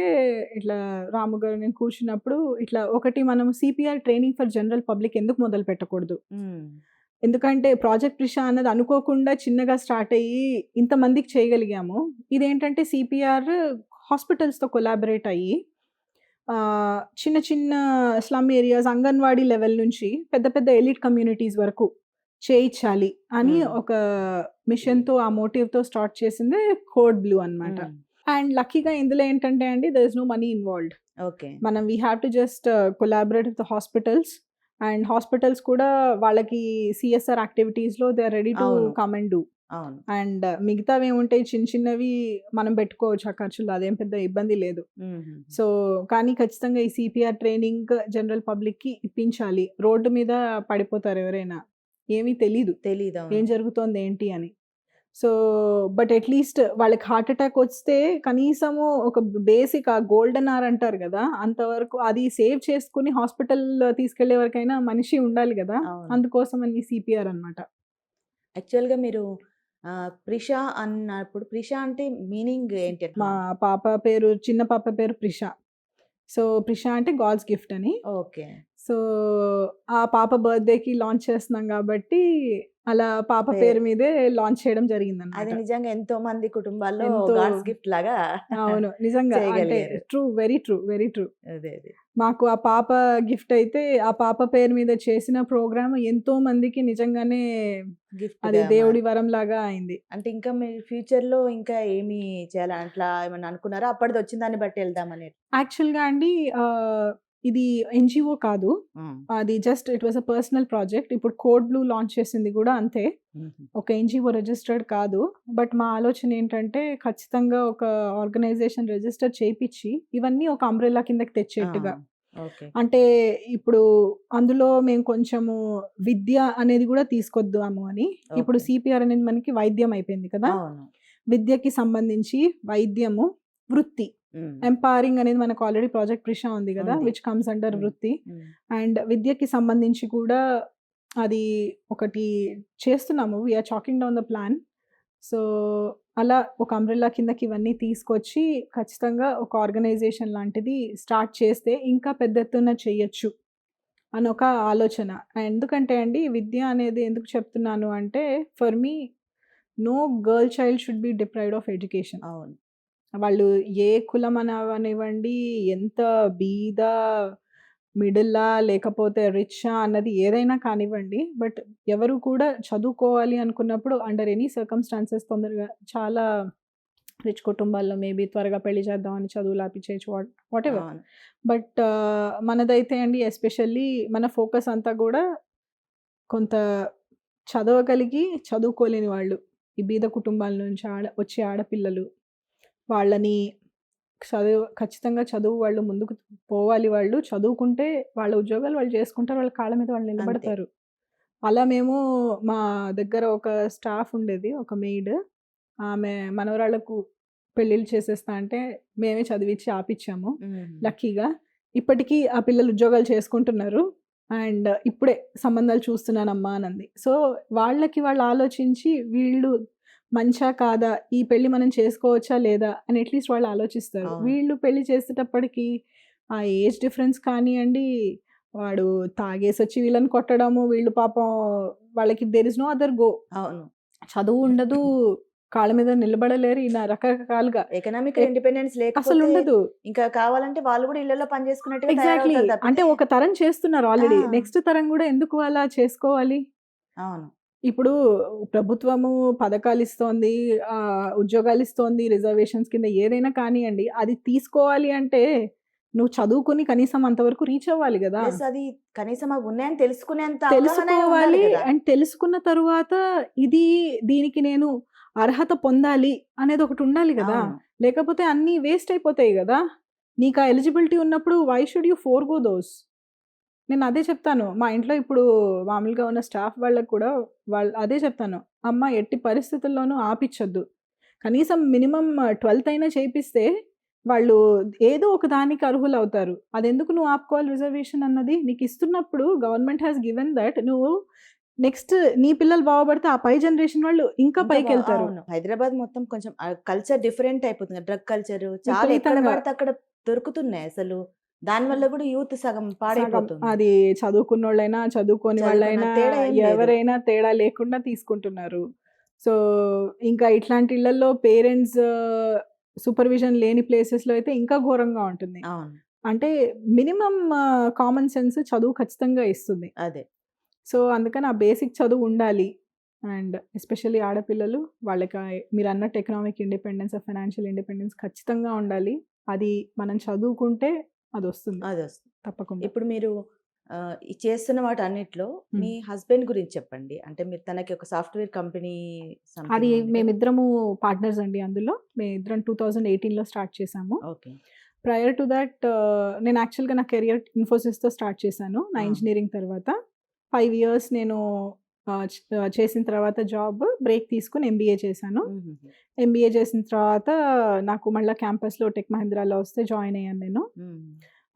ఇట్లా రాము గారు నేను కూర్చున్నప్పుడు ఇట్లా ఒకటి మనం CPR training for general public ఎందుకు మొదలు పెట్టకూడదు. ఎందుకంటే ప్రాజెక్ట్ ప్రిషా అన్నది అనుకోకుండా చిన్నగా స్టార్ట్ అయ్యి ఇంతమందికి చేయగలిగాము. ఇదేంటంటే సిపిఆర్ హాస్పిటల్స్తో కొలాబరేట్ అయ్యి చిన్న చిన్న స్లమ్ ఏరియాస్, అంగన్వాడీ లెవెల్ నుంచి పెద్ద పెద్ద ఎలిట్ కమ్యూనిటీస్ వరకు చేయించాలి అని ఒక మిషన్తో, ఆ మోటివ్తో స్టార్ట్ చేసింది కోడ్ బ్లూ అన్నమాట. అండ్ లక్కీగా ఇందులో ఏంటంటే అండి, there is no money involved. మనం we have to just collaborate with the hospitals. And hospitals కూడా వాళ్ళకి సిఎస్ఆర్ యాక్టివిటీస్లో they are ready to come and do. And మిగతావి ఏముంటాయి చిన్న చిన్నవి మనం పెట్టుకోవచ్చు ఆ ఖర్చులు, అదేం పెద్ద ఇబ్బంది లేదు. సో కానీ ఖచ్చితంగా ఈ సిపిఆర్ ట్రైనింగ్ జనరల్ పబ్లిక్ కి ఇప్పించాలి. రోడ్డు మీద పడిపోతారు ఎవరైనా, ఏమీ తెలీదు ఏం జరుగుతోంది ఏంటి అని. సో బట్ అట్లీస్ట్ వాళ్ళకి హార్ట్ అటాక్ వస్తే కనీసము ఒక బేసిక్ ఆ గోల్డెన్ అవర్ అంటారు కదా, అంతవరకు అది సేవ్ చేసుకుని హాస్పిటల్ తీసుకెళ్లే వరకైనా మనిషి ఉండాలి కదా, అందుకోసం అని సిపిఆర్ అన్నమాట. యాక్చువల్గా మీరు ప్రిషా అన్నప్పుడు ప్రిషా అంటే మీనింగ్ ఏంటి? మా పాప పేరు, చిన్న పాప పేరు ప్రిషా. సో ప్రిషా అంటే గాడ్స్ గిఫ్ట్ అని. ఓకే. సో ఆ పాప బర్త్డేకి లాంచ్ చేస్తున్నాం కాబట్టి అలా పాప పేరు మీదే లాంచ్ చేయడం జరిగింది. అది నిజంగా ఎంతో మంది కుటుంబాల్లో గాడ్స్ గిఫ్ట్ లాగా. అవును నిజంగా, అంటే true, very true, very true. మాకు ఆ పాప గిఫ్ట్ అయితే ఆ పాప పేరు మీద చేసిన ప్రోగ్రామ్ ఎంతో మందికి నిజంగానే గిఫ్ట్, అది దేవుడి వరం లాగా అయింది. అంటే ఇంకా మీరు ఫ్యూచర్ లో ఇంకా ఏమి చేయాలి అట్లా ఏమన్నా అనుకున్నారా? అప్పటిది వచ్చిన దాన్ని బట్టి వెళ్దామని. యాక్చువల్గా అండి ఇది ఎన్జిఓ కాదు, అది just it was a personal project. ఇప్పుడు కోడ్ బ్లూ లాంచ్ చేసింది కూడా అంతే, ఒక ఎన్జిఓ రిజిస్టర్డ్ కాదు. బట్ మా ఆలోచన ఏంటంటే ఖచ్చితంగా ఒక ఆర్గనైజేషన్ రిజిస్టర్ చేయించి ఇవన్నీ ఒక అంబ్రెల్లా కిందకి తెచ్చేట్టుగా. అంటే ఇప్పుడు అందులో మేము కొంచెము విద్య అనేది కూడా తీసుకొద్దాము అని. ఇప్పుడు సిపిఆర్ అనేది మనకి వైద్యం అయిపోయింది కదా, విద్యకి సంబంధించి వైద్యము, వృత్తి, ఎంపవరింగ్ అనేది మనకు ఆల్రెడీ ప్రాజెక్ట్ ప్రిషా ఉంది కదా, which comes under Vritti. And విద్యకి సంబంధించి కూడా అది ఒకటి చేస్తున్నాము, we are chalking down the plan. So అలా ఒక అంబ్రెల్లా కిందకి ఇవన్నీ తీసుకొచ్చి ఖచ్చితంగా ఒక ఆర్గనైజేషన్ లాంటిది స్టార్ట్ చేస్తే ఇంకా పెద్ద ఎత్తున చెయ్యొచ్చు అని ఒక ఆలోచన. ఎందుకంటే అండి విద్య అనేది ఎందుకు చెప్తున్నాను అంటే, for me no girl child should be deprived of education. అవును, వాళ్ళు ఏ కులం అవనివ్వండి, ఎంత బీద, మిడిలా లేకపోతే రిచ్చా అన్నది ఏదైనా కానివ్వండి. బట్ ఎవరు కూడా చదువుకోవాలి అనుకున్నప్పుడు అండర్ ఎనీ సర్కమ్‌స్టాన్సెస్ తొందరగా చాలా రిచ్ కుటుంబాల్లో మేబీ త్వరగా పెళ్లి చేద్దామని చదువులు ఆపిచ్చేయచ్చు వాటెవర్. అవును. బట్ మనదైతే అండి ఎస్పెషల్లీ మన ఫోకస్ అంతా గూడా కొంత చదవగలిగి, చదువుకోలేని వాళ్ళు, ఈ బీద కుటుంబాల నుంచి వచ్చే ఆడపిల్లలు, వాళ్ళని ఖచ్చితంగా చదువు వాళ్ళు ముందుకు పోవాలి వాళ్ళు. చదువుకుంటే వాళ్ళ ఉద్యోగాలు వాళ్ళు చేసుకుంటారు. వాళ్ళ కాళ్ళ మీద వాళ్ళు అంతే. నిలబడతారు. అలా మేము మా దగ్గర ఒక స్టాఫ్ ఉండేది. ఒక మెయిడ్. ఆమె మనవరాళ్ళకు పెళ్ళిళ్ళు చేసేస్తా అంటే మేమే చదివిచ్చి ఆపిచ్చాము. లక్కీగా. ఇప్పటికీ ఆ పిల్లలు ఉద్యోగాలు చేసుకుంటున్నారు. అండ్ ఇప్పుడే సంబంధాలు చూస్తున్నానమ్మా అనంది. సో, వాళ్ళకి వాళ్ళు ఆలోచించి వీళ్ళు మంచా? కాదా? ఈ పెళ్లి మనం చేసుకోవచ్చా? లేదా? అని అట్‌లీస్ట్ వాళ్ళు ఆలోచిస్తారు. అవును. వీళ్ళు పెళ్లి చేసేటప్పటికి ఆ ఏజ్ డిఫరెన్స్ కానియండి, వాడు తాగేసొచ్చి వీళ్ళని కొట్టడము, వీళ్ళు పాపం వాళ్ళకి there is no other go. అవును. చదువు ఉండదు, కాళ్ళ మీద నిలబడలేరు ఇలా రకరకాలుగా. ఎకనామికల్ ఇండిపెండెన్స్ లేకపోతే అసలుండదు. ఇంకా కావాలంటే వాళ్ళు కూడా ఇళ్లలో పని చేసుకున్నట్టుగా ఎగ్జాక్ట్‌లీ. తయారవుతారు అంటే తప్పితే ఒక తరం చేస్తున్నారు ఆల్రెడీ. ఆ! నెక్స్ట్ తరం గూడా ఎందుకు అలా చేసుకోవాలి? అవును. ఇప్పుడు ప్రభుత్వము పథకాలిస్తోంది, ఉద్యోగాలిస్తోంది, రిజర్వేషన్స్ కింద ఏదైనా కానియండి. అది తీసుకోవాలి అంటే నువ్వు చదువుకొని కనీసం అంతవరకు రీచ్ అవ్వాలి గదా! ప్లస్ అది కనీసం అవి ఉన్నాయని తెలుసుకునేంత అవగాహన ఉండాలి తెలుసుకోవాలి. కదా! అండ్ తెలుసుకున్న తరువాత ఇది దీనికి నేను అర్హత పొందాలి అనేది ఒకటుండాలి గదా! అవును. లేకపోతే అన్నీ వేస్ట్ అయిపోతాయి గదా! నీకా ఎలిజిబిలిటీ ఉన్నప్పుడు why should you forgo those? నేను అదే చెప్తాను. మా ఇంట్లో ఇప్పుడు మామూలుగా ఉన్న స్టాఫ్ వాళ్ళకి కూడా అదే చెప్తాను. అమ్మ ఎట్టి పరిస్థితుల్లోనూ ఆపిచ్చొద్దు. కనీసం మినిమమ్ 12థ్ అయినా చేపిస్తే వాళ్ళు ఏదో ఒక దానికి అర్హులవుతారు. అదెందుకు నువ్వు ఆపుకోవాలి రిజర్వేషన్ అన్నది? నీకిస్తున్నప్పుడు గవర్నమెంట్ హాస్ గివెన్ థట్ నువ్వు నెక్స్ట్ నీ పిల్లలు బాగుపడితే ఆ పై జనరేషన్ వాళ్ళు ఇంకా పైకెళ్తారు. అవును. హైదరాబాద్ మొత్తం కొంచెం కల్చర్ డిఫరెంట్ అయిపోతుంది. డ్రగ్ కల్చర్ చాలా ఎక్కడ విపరీతంగా. పడితే అక్కడ దొరుకుతున్నాయి అసలు. దానివల్ల కూడా యూత్ సగం సగం పాడైపోతుంది. అది చదువుకున్నోళ్ళైనా, చదువుకోని చదువుకున్న వాళ్ళైనా తేడా ఏం లేదు. ఎవరైనా తేడా లేకుండా తీసుకుంటున్నారు. సో, ఇంకా ఇట్లాంటి ఇళ్లల్లో పేరెంట్స్ సూపర్విజన్ లేని ప్లేసెస్‌లో అయితే ఇంకా ఘోరంగా ఉంటుంది. అవును. అంటే మినిమమ్ కామన్ సెన్స్ చదువు ఖచ్చితంగా ఇస్తుంది. అదే. సో, అందుకని ఆ బేసిక్ చదువు ఉండాలి. అండ్ ఎస్పెషల్లీ ఆడపిల్లలు వాళ్ళకి మీరన్నట్టు ఎకనామిక్ ఇండిపెండెన్స్, ఫైనాన్షియల్ ఇండిపెండెన్స్ ఖచ్చితంగా ఉండాలి. అది మనం చదువుకుంటే అదొస్తుంది. అదొస్తుంది. తప్పకుండా. ఇప్పుడు మీరు ఈ చేస్తున్న వాటన్నిటిలో హ్మ్. మీ హస్బెండ్ గురించి చెప్పండి. అంటే మీరు తనకి ఒక సాఫ్ట్‌వేర్ కంపెనీ అది సంథింగ్ ఉంది కదా! మేమిద్దరము పార్ట్నర్స్ అండి అందులో. మేమిద్దరం 2018లో స్టార్ట్ చేశాము. ఓకే. ప్రయర్ టు థట్ నేను యాక్చువల్‌గా నా కెరియర్ ఇన్ఫోసిస్‌తో స్టార్ట్ చేశాను. నా ఆ! ఇంజినీరింగ్ తర్వాత. 5 ఇయర్స్ నేను చేసిన తర్వాత జాబ్ బ్రేక్ తీసుకొని ఎంబీఏ చేశాను. హుహుహు. ఎంబీఏ చేసిన తర్వాత నాకు మళ్ళా క్యాంపస్‌లో టెక్ మహీంద్రాలో వస్తే జాయిన్ అయ్యాను నేను. హ్మ్.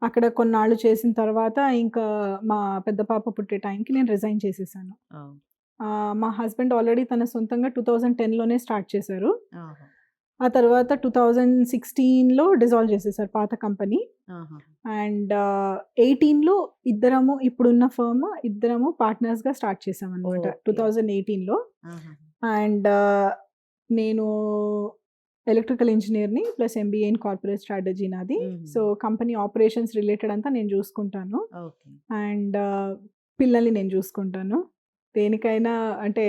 అక్కడ కొన్నాళ్ళు చేసిన తర్వాత ఇంకా మా పెద్ద పాప పుట్టే టైంకి నేను రిజైన్ చేసేసాను. ఓహ్! మా హస్బెండ్ ఆల్రెడీ తన సొంతంగా 2010లోనే స్టార్ట్ చేశారు. ఆహా! ఆ తర్వాత 2016లో డిజాల్వ్ చేసేసారు పాత కంపెనీ. ఆహా! అండ్ 18లో ఇద్దరము ఇప్పుడున్న ఫర్మ్ ఇద్దరము పార్ట్నర్స్‌గా స్టార్ట్ చేశామనమాట. ఓకే. 2018లో. ఆహా! అండ్ నేను ఎలక్ట్రికల్ ఇంజినీర్‌ని plus MBA in corporate strategy నాది. సో, హుహు. కంపెనీ ఆపరేషన్స్ రిలేటెడ్ అంతా నేను చూసుకుంటాను. ఓకే. అండ్ పిల్లల్ని నేను చూసుకుంటాను. దేనికైనా అంటే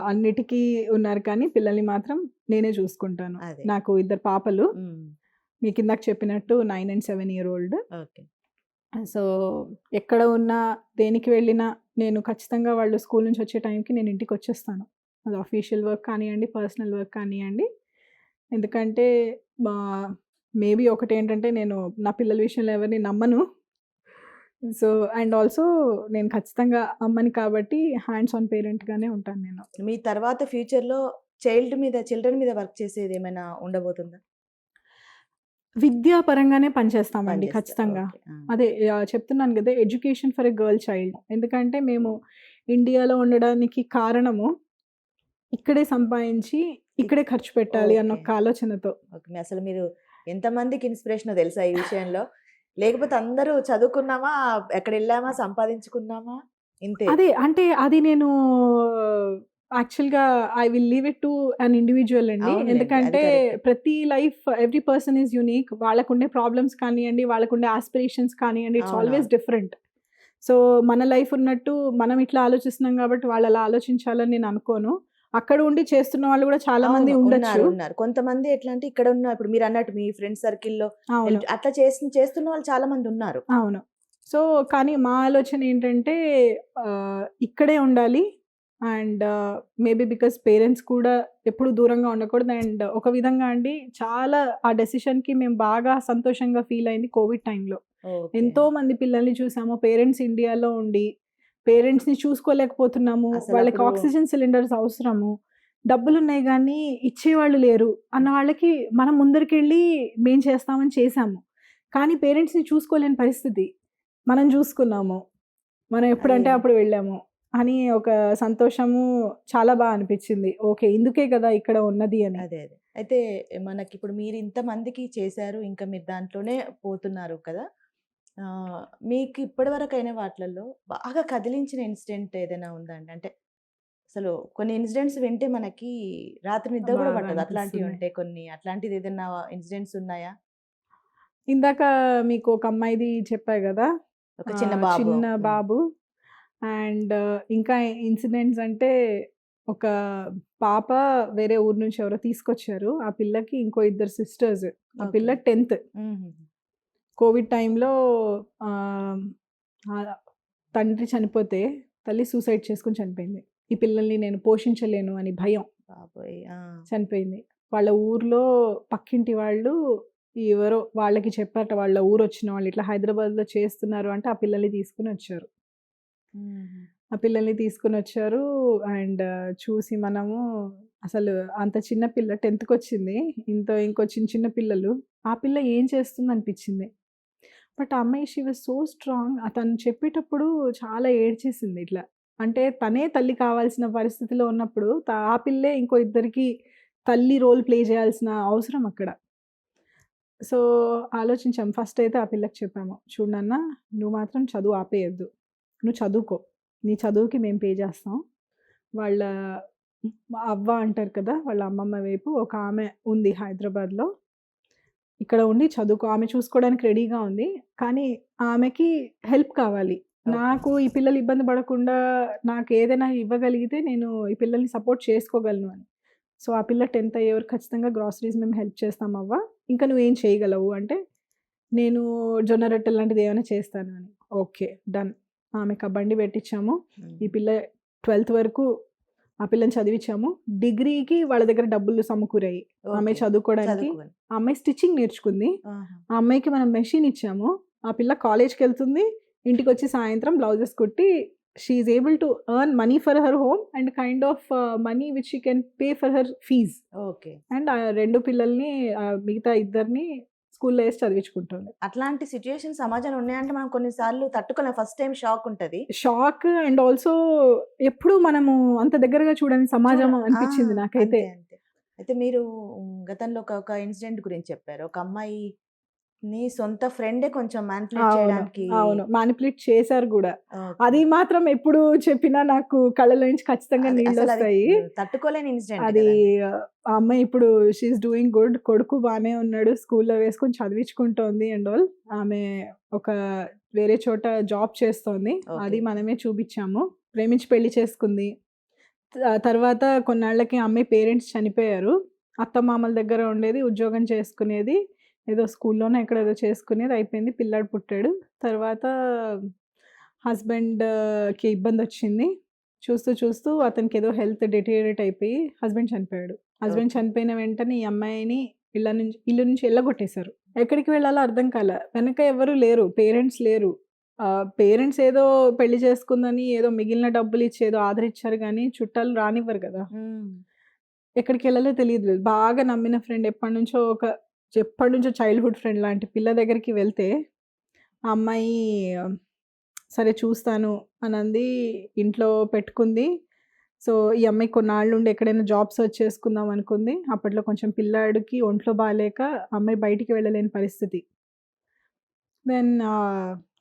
అన్నిటికీ ఉన్నారు కానీ పిల్లల్ని మాత్రం నేనే చూసుకుంటాను. అదే. నాకు ఇద్దరు పాపలు. హ్మ్. మీకిందాక చెప్పినట్టు 9 and 7 year old. Okay. So, ఎక్కడ ఉన్నా, దేనికి వెళ్ళినా నేను ఖచ్చితంగా వాళ్ళు స్కూల్ నుంచి వచ్చే టైంకి నేను ఇంటికొచ్చేస్తాను. అది ఆఫీషియల్ వర్క్ కానియ్యండి, పర్సనల్ వర్క్ కానియ్యండి. ఎందుకంటే మా మేబీ ఒకటేంటంటే నేను నా పిల్లల విషయంలో ఎవరిని నమ్మను. సో, అండ్ ఆల్సో నేను ఖచ్చితంగా అమ్మని కాబట్టి హ్యాండ్స్ ఆన్ పేరెంట్‌గానే ఉంటాను నేను. మీ తర్వాత ఫ్యూచర్‌లో చిల్డ్రన్ మీద వర్క్ చేసేదేమైనా ఉండబోతుందా? విద్యా పరంగానే పనిచేస్తామండి పనిచేస్తారు. ఖచ్చితంగా. ఓకే. ఆ! అదే చెప్తున్నాను గదా! Education for a girl child. ఎందుకంటే మేము ఇండియాలో ఉండడానికి కారణము ఇక్కడే సంపాదించి, ఇక్కడే ఖర్చు పెట్టాలి అన్న ఓకే. ఒక ఆలోచనతో. ఓకే. అసలు మీరు ఎంతమందికి ఇన్‌స్పిరేషనో తెలుసా ఈ విషయంలో? లేకపోతే అందరూ చదువుకున్నామా, ఎక్కడెళ్ళామా, సంపాదించుకున్నామా ఇంతే. అదే అంటే అది నేను యాక్చువల్‌గా I will leave it to an individual అండి. అవునులెండి. అది ఎందుకంటే కరెక్టే. ప్రతి life every person is unique. వాళ్ళకుండే ప్రాబ్లమ్స్ కానియండి, వాళ్ళకుండే ఆస్పిరేషన్స్ కానియండి, ఇట్స్ ఆల్వేస్ అవునవును. డిఫరెంట్. సో, మన లైఫ్ ఉన్నట్టు మనం ఇట్లా ఆలోచిస్తున్నాం కాబట్టి వాళ్ళు అలా ఆలోచించాలని నేను అనుకోను. అక్కడ ఉండి చేస్తున్న వాళ్ళు కూడా చాలా మంది అవును. ఉండొచ్చు. ఉన్నారు. కొంతమంది ఎట్లా అంటే ఇక్కడున్న ఇప్పుడు మీరన్నట్టు మీ ఫ్రెండ్ సర్కిల్‌లో అవును. అట్లా చేస్తున్న వాళ్ళు చాలా మందున్నారు. అవును. సో, కానీ మా ఆలోచన ఏంటంటే ఇక్కడే ఉండాలి. అండ్ మేబీ బికాజ్ పేరెంట్స్ కూడా ఎప్పుడు దూరంగా ఉండకూడదు. అండ్ ఒక విధంగా అండి చాలా ఆ డెసిషన్‌కి మేము బాగా సంతోషంగా ఫీల్ అయింది కోవిడ్ టైంలో. ఓకే. ఎంతో మంది పిల్లల్ని చూసాము. పేరెంట్స్ ఇండియాలో ఉండి, పేరెంట్స్‌ని చూసుకోలేకపోతున్నాము. వాళ్ళకి అసలప్పుడు ఆక్సిజన్ సిలిండర్స్ అవసరము. డబ్బులున్నాయి గానీ ఇచ్చేవాళ్ళు లేరు అన్న వాళ్ళకి మనం ముందరికెళ్ళి మేం చేస్తామని చేశాము. కానీ పేరెంట్స్‌ని చూసుకోలేని పరిస్థితి. మనం చూసుకున్నాము. మనం అది ఎప్పుడంటే అప్పుడు వెళ్ళాము అని ఒక సంతోషము చాలా అనిపిచ్చింది. ఓకే. ఇందుకే కదా ఇక్కడ ఉన్నది అని. అదే. అయితే మనకిప్పుడు మీరు ఇంతమందికి చేశారు. ఇంకా మీరు దాంట్లోనే పోతున్నారు కదా! మీకు ఇప్పటివరకైన వాటిలల్లో బాగా కదిలించిన ఇన్సిడెంట్ ఏదైనా ఉందా అండి? అంటే అసలు కొన్ని ఇన్సిడెంట్స్ వింటే మనకి రాత్రి నిద్ర గూడా బాగా పట్టదు. అట్లాంటివి అనిపిస్తుంది. ఉంటాయి కొన్ని. అట్లాంటిదేదన్నా ఇన్సిడెంట్స్ ఉన్నాయా? ఇందాక మీకు ఒక అమ్మాయిది చెప్పా గదా! ఒక చిన్న బాబు. చిన్న హ్మ్. బాబు అండ్ ఇంకా ఇన్సిడెంట్స్ అంటే ఒక పాప వేరే ఊరు నుంచి ఎవరో తీసుకొచ్చారు. ఆ పిల్లకి ఇంకో ఇద్దరు సిస్టర్స్. ఆ ఓకే. పిల్ల 10థ్. హుహుహు. కోవిడ్ టైంలో ఆహ్, ఆహ్, తండ్రి చనిపోతే తల్లి సూసైడ్ చేసుకొని చనిపోయింది. ఈ పిల్లల్ని నేను పోషించలేను అని భయం బాబోయ్! ఆ! చనిపోయింది. వాళ్ళ ఊర్లో పక్కింటి వాళ్ళు ఎవరో వాళ్ళకి చెప్పారట. వాళ్ళ ఊరొచ్చిన వాళ్ళు ఇట్లా హైదరాబాద్‌లో చేస్తున్నారు అంటే ఆ పిల్లల్ని తీసుకొనొచ్చారు. హుహు. ఆ పిల్లల్ని తీసుకొనొచ్చారు. అండ్ చూసి మనము అసలు అంత చిన్న పిల్ల 10థ్‌కొచ్చింది. ఇంకో చిన్న చిన్న పిల్లలు. ఆ పిల్ల ఏం చేస్తుందనిపిచ్చింది. బట్ ఆ అమ్మాయి షీ వాస్ సో స్ట్రాంగ్. తను చెప్పేటప్పుడు చాలా ఏడ్చేసింది ఇట్లా. అంటే తనే తల్లి కావాల్సిన పరిస్థితిలో ఉన్నప్పుడు ఆ పిల్లే ఇంకో ఇద్దరికి తల్లి రోల్ ప్లే చేయాల్సిన అవసరం అక్కడ. సో, ఆలోచించాం. ఫస్ట్ అయితే ఆ పిల్లకి చెప్పాము. చూడు నాన్న నువ్వు మాత్రం చదువు ఆపేయొద్దు. నువ్వు చదువుకో. నీ చదువుకి మేము పే చేస్తాం. వాళ్ళ అవ్వ అంటారు కదా! వాళ్ళ అమ్మమ్మ వైపు ఒక ఆమె ఉంది హైదరాబాద్‌లో. ఇక్కడ ఉండి చదువుకో. ఆమె చూసుకోవడానికి రెడీగా ఉంది. కానీ ఆమెకి హెల్ప్ కావాలి. ఓకే. నాకు ఈ పిల్లలు ఇబ్బంది పడకుండా నాకేదైనా ఇవ్వగలిగితే నేను ఈ పిల్లల్ని సపోర్ట్ చేసుకోగలను అని. సో, ఆ పిల్ల 10థ్ అయ్యే వరకు ఖచ్చితంగా గ్రాసరీస్ మేము హెల్ప్ చేస్తాం అవ్వ. ఇంకా నువ్వేం చేయగలవు అంటే, నేను జొన్న రొట్టెలు లాంటిది ఏమైనా చేస్తాను అని. ఓకే. డన్. ఆమెకు ఆ బండి పెట్టించాము. ఈ హ్మ్. పిల్ల 12థ్ వరకు ఆ పిల్లని చదివిచ్చాము. డిగ్రీకి వాళ్ళ దగ్గర డబ్బులు సమకూరాయి. ఆమె ఓకే. చదువుకోవడానికి. చదువుకోని. ఆ అమ్మాయి స్టిచింగ్ నేర్చుకుంది. ఆహా! ఆ అమ్మాయికి మనం మెషిన్ ఇచ్చాము. ఆ పిల్ల కాలేజ్‌కెళ్తుంది. ఇంటికొచ్చి సాయంత్రం బ్లౌజెస్ కుట్టి she is able to earn money for her home and kind of money which she can pay for her fees. Okay. And ఆ 2 పిల్లల్ని మిగతా ఇద్దరిని స్కూల్‌లో ఏసి చదివించుకుంటుంది. అట్లాంటి సిట్యుయేషన్స్ సమాజంలో ఉన్నాయంటే మనం కొన్ని సార్లు తట్టుకోలేం. ఫస్ట్ టైమ్ షాక్ ఉంటది. షాక్ అండ్ ఆల్సో ఎప్పుడు మనము అంత దగ్గరగా చూడని చూడ సమాజం ఆ! అనిపించింది నాకైతే. అంతే. అయితే మీరు గతంలో ఒక ఇన్సిడెంట్ గురించి చెప్పారు. ఒక అమ్మాయిని సొంత ఫ్రెండే కొంచెం మానిప్యులేట్ అవును. చేయడానికి అవును. మానిప్యులేట్ చేశారు గూడా. ఓకే. అది మాత్రం ఎప్పుడు చెప్పినా నాకు కళ్ళలో నుంచి ఖచ్చితంగా అసలది నీళ్ళొస్తాయి. తట్టుకోలేని ఇన్సిడెంట్ అది గదండీ! ఆ అమ్మాయి ఇప్పుడు షీ ఈస్ డూయింగ్ గుడ్. కొడుకు బానే ఉన్నాడు. స్కూల్‌లో వేసుకొని చదివించుకుంటోంది అండ్ ఆల్. ఆమె ఒక వేరే చోట జాబ్ చేస్తోంది. ఓకే. అది మనమే చూపిచ్చాము. ప్రేమించి పెళ్లి చేసుకుంది. తర్వాత కొన్నాళ్ళకి ఆ అమ్మాయి పేరెంట్స్ చనిపోయారు. అత్తమామల దగ్గర ఉండేది. ఉద్యోగం చేసుకునేది. ఏదో స్కూల్లోనో ఎక్కడో ఏదో చేసుకునేది. అయిపోయింది. పిల్లాడు పుట్టాడు. తర్వాత హస్బెండ్‌కి ఇబ్బందొచ్చింది. చూస్తూ అతనికేదో హెల్త్ డెటీరియరేట్ అయిపోయి హస్బెండ్ చనిపోయాడు. Husband okay. చనిపోయిన వెంటనే ఈ అమ్మాయిని ఇల్లు నుంచి ఎళ్ళగొట్టేశారు. ఎక్కడికి వెళ్ళాలో అర్థం కాలా. వెనక ఎవరు లేరు. పేరెంట్స్ లేరు. పేరెంట్స్ ఏదో పెళ్లి చేసుకుందని ఏదో మిగిలిన డబ్బులిచ్చి ఏదో ఆదరిచ్చారు గానీ, చుట్టాలు రానివ్వరు గదా! హ్మ్. ఎక్కడికెళ్ళాలో తెలీదు. బాగా నమ్మిన ఫ్రెండ్ ఎప్పటినుంచో చైల్డ్‌హుడ్ ఫ్రెండ్ లాంటి పిల్ల దగ్గరికి వెళ్తే, ఆ అమ్మాయి సరే చూస్తాను అనంది. ఇంట్లో పెట్టుకుంది. సో, ఈ అమ్మాయి కొన్నాళ్ళుండి ఎక్కడైనా జాబ్ సెర్చ్ చేసుకుందాం అనుకుంది. అప్పట్లో కొంచెం పిల్లాడికి ఒంట్లో బాలేక ఆ అమ్మాయి బయటికి వెళ్ళలేని పరిస్థితి. దెన్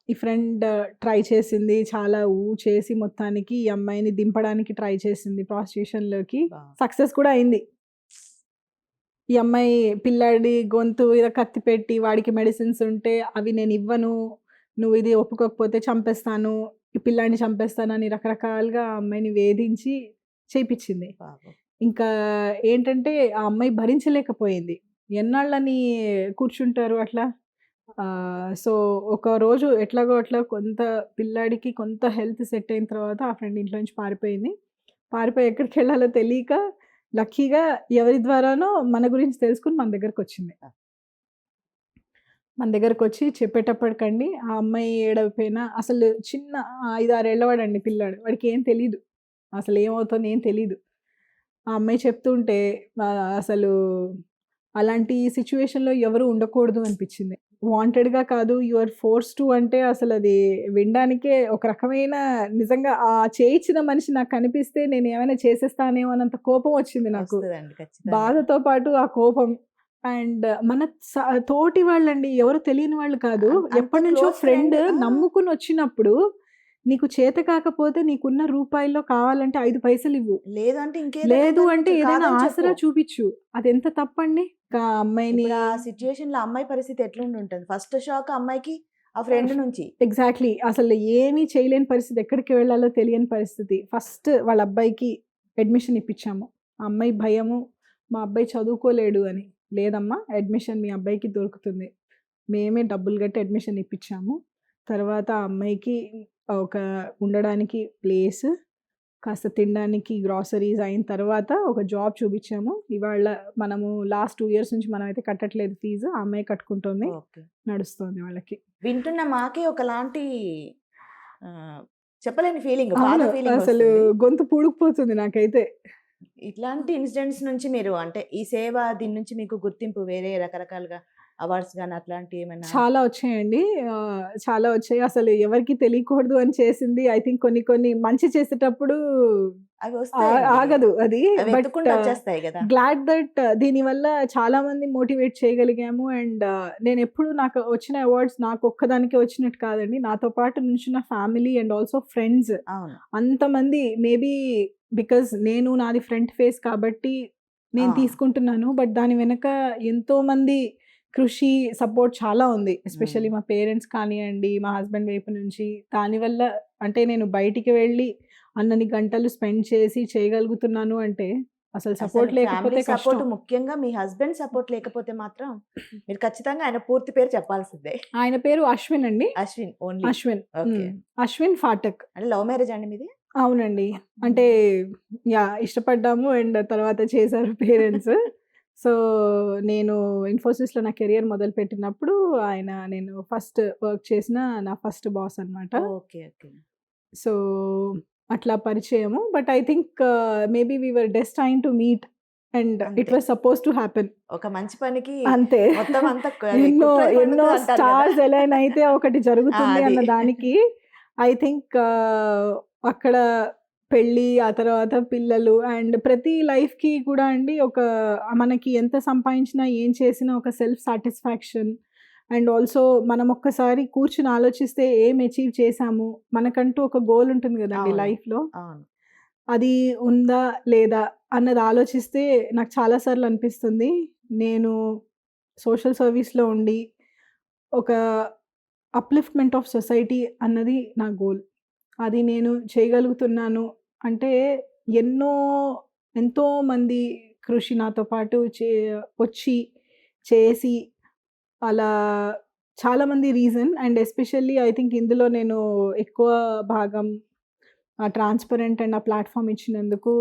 ఈ ఫ్రెండ్ ట్రై చేసింది. చాలా చేసి మొత్తానికి ఈ అమ్మాయిని దింపడానికి ట్రై చేసింది ప్రాస్టిట్యూషన్‌లోకి. సక్సెస్ కూడా అయింది. ఈ అమ్మాయి పిల్లాడి గొంతు మీద కత్తి పెట్టి వాడికి మెడిసిన్స్ ఉంటే అవి నేనివ్వను. నువ్వు ఇది ఒప్పుకోకపోతే చంపేస్తాను. ఈ పిల్లాడిని చంపేస్తానని రకరకాలుగా ఆ అమ్మాయిని వేధించి చేపిచ్చింది. పాపం. ఇంకా ఏంటంటే ఆ అమ్మాయి భరించలేకపోయింది. ఎన్నాళ్ళని కూర్చుంటారు అట్లా. సో ఒకరోజు ఎట్లాగో అట్లా పిల్లాడికి కొంత హెల్త్ సెట్ అయిన తర్వాత ఆ ఫ్రెండ్ ఇంట్లో నుంచి పారిపోయింది. పారిపోయి ఎక్కడికెళ్ళాలో తెలియక లక్కీగా ఎవరి ద్వారానో మన గురించి తెలుసుకొని మన దగ్గరకొచ్చింది. మన దగ్గరకొచ్చి చెప్పేటప్పటికండి ఆ అమ్మాయి ఏడవపోయినా అసలు చిన్న 5, 6 ఏళ్ల వాడండి పిల్లాడు. వాడికేం తెలీదు. అసలేమవుతుందో ఏం తెలీదు. ఆ అమ్మాయి చెప్తుంటే అసలు అలాంటి సిట్యుయేషన్‌లో ఎవరు ఉండకూడదు అనిపిచ్చింది. వాంటెడ్‌గా కాదు, యూ ఆర్ ఫోర్స్డ్ టు అంటే అసలది వినడానికే ఒక రకమైన నిజంగా ఆ చేయిచ్చిన మనిషి నాకు కనిపిస్తే నేనేమైనా చేసేస్తానేమో అన్నంత కోపం వచ్చింది నాకు. వస్తదండి ఖచ్చితంగా. బాధతో పాటు ఆ కోపం. అండ్ మన తోటి వాళ్ళండి. ఎవరు తెలియని వాళ్ళు కాదు. అంత ఎప్పటినుంచో క్లోజ్ ఫ్రెండ్ ఫ్రెండ్. నమ్ముకొనొచ్చినప్పుడు నీకు చేత కాకపోతే నీకున్న రూపాయిలో కావాలంటే 5 పైసలివ్వు. లేదు అంటే ఇంకేదో లేదు అంటే కొంచెం ఏదైనా కాదని ఆసరా చెప్పు. చూపిచ్చు. అదెంత తప్పండి? ఆ అమ్మాయిని ఇప్పుడు ఆ సిట్యుయేషన్‌లో అమ్మాయి పరిస్థితి ఎట్లుండుంటది? ఫస్ట్ షాక్ అమ్మాయికి ఆ ఫ్రెండ్ నుంచి. ఎగ్జాక్ట్‌లీ. అసలు ఏమీ చేయలేని పరిస్థితి. ఎక్కడికి వెళ్ళాలో తెలియని పరిస్థితి. ఫస్ట్ వాళ్ళ అబ్బాయికి అడ్మిషన్ ఇప్పిచ్చాము. ఆ అమ్మాయి భయము, మా అబ్బాయి చదువుకోలేడు అని. లేదమ్మా అడ్మిషన్ మీ అబ్బాయికి దొరుకుతుంది. మేమే డబ్బులు కట్టి అడ్మిషన్ ఇప్పిచ్చాము. తర్వాత ఆ అమ్మాయికి ఒక ఉండడానికి ప్లేస్, కాస్త తినడానికి గ్రాసరీస్ అయిన తర్వాత ఒక జాబ్ చూపిచ్చాము. ఇవాళ మనము లాస్ట్ 2 ఇయర్స్ నుంచి మనమైతే కట్టట్లేదు ఫీజు. ఆ అమ్మాయి కట్టుకుంటోంది. ఓకే. నడుస్తోంది వాళ్ళకి. వింటున్న మాకే ఒకలాంటి చెప్పలేని ఫీలింగ్, బాధ అవును. ఫీలింగ్ అసలు వస్తుంది. గొంతు పూడుకుపోతుంది నాకైతే. ఇట్లాంటి ఇన్సిడెంట్స్ నుంచి మీరు అంటే ఈ సేవ దీని నుంచి మీకు గుర్తింపు వేరే రకరకాలుగా అవార్డ్స్ గాని అట్లాంటివి ఏమైనా? చాలా వచ్చాయండి. చాలా వచ్చాయి. అసలు ఎవరికీ తెలియకూడదు అని చేసింది. ఐ థింక్ కొన్ని మంచి చేసేటప్పుడు అవి వస్తాయండి. ఆగదు అది. అవి బట్ వెతుక్కుంటూ వచ్చేస్తాయి గదా! గ్లాడ్ దట్ దీనివల్ల చాలా మంది మోటివేట్ చేయగలిగాము. అండ్ నేనెప్పుడు నాకు వచ్చిన అవార్డ్స్ నాకు ఒక్కదానికే వచ్చినట్టు కాదండి. నాతో పాటు నుంచున్న ఫ్యామిలీ అండ్ ఆల్సో ఫ్రెండ్స్ అవును. అంతమంది మేబీ బికాజ్ నేను నాది ఫ్రంట్ ఫేస్ కాబట్టి నేను ఆ! తీసుకుంటున్నాను. బట్ దాని వెనక ఎంతోమంది కృషి, సపోర్ట్ చాలా ఉంది. ఎస్పెషల్లీ హ్మ్. మా పేరెంట్స్ కానియండి, మా హస్బెండ్ వైపు నుంచి. దానివల్ల అంటే నేను బయటికి వెళ్ళి అన్నన్ని గంటలు స్పెండ్ చేసి చేయగలుగుతున్నాను అంటే అసలు అసలు సపోర్ట్ ఫ్యామిలీ లేకపోతే కష్టం. సపోర్ట్ ముఖ్యంగా మీ హస్బెండ్ సపోర్ట్ లేకపోతే మాత్రం మీరు ఖచ్చితంగా ఆయన పూర్తి పేరు చెప్పాల్సిందే. ఆయన పేరు అశ్విన్ అండి. అశ్విన్ ఓన్లీ. అశ్విన్. ఓకే. అశ్విన్ ఫాటక్. అంటే లవ్ మ్యారేజ్ అండి మీది? అవునండి. అంటే ఇష్టపడ్డాము అండ్ తర్వాత చేశారు పేరెంట్స్. సో, నేను ఇన్ఫోసిస్‌లో నా కెరియర్ మొదలుపెట్టినప్పుడు నేను ఫస్ట్ వర్క్ చేసిన నా ఫస్ట్ బాస్ అన్నమాట. ఓకే. ఓకే. సో, అట్లా పరిచయము. But I think maybe we were destined to meet and it అంతే. Was supposed to happen. ఒక మంచి పనికి అంతే. మొత్తం అంతా ఎన్నో కుట్రలు ఎన్నో పన్నుతూ అంటారు స్టార్స్ గదా! అలైన్ అయితే ఒకటి ఆ! జరుగుతుంది అది. అన్న దానికి ఐ థింక్ అక్కడ పెళ్లి, ఆ తర్వాత పిల్లలు అండ్ ప్రతి లైఫ్‌కి కూడా అండి మనకి ఎంత సంపాదించినా, ఏం చేసినా ఒక సెల్ఫ్ సాటిస్ఫాక్షన్ అండ్ ఆల్సో మనం ఒక్కసారి కూర్చొని ఆలోచిస్తే ఏం అచీవ్ చేశాము, మనకంటూ ఒక గోల్ ఉంటుంది గదండీ అవును. లైఫ్‌లో. అవును. అది ఉందా? లేదా? అన్నది ఆలోచిస్తే నాకు చాలా సార్లు అనిపిస్తుంది. నేను సోషల్ సర్వీస్‌లో ఉండి ఒక అప్‌లిఫ్ట్‌మెంట్ ఆఫ్ సొసైటీ అన్నది నా గోల్. అది నేను చేయగలుగుతున్నాను అంటే ఎన్నో ఎంతోమంది కృషి నాతో పాటు వచ్చి, చేసి అలా చాలామంది reason and especially I think ఇందులో నేను ఎక్కువ భాగం ట్రాన్స్‌పరెంట్ అండ్ ఆ ప్లాట్‌ఫార్మ్ ఇచ్చినందుకు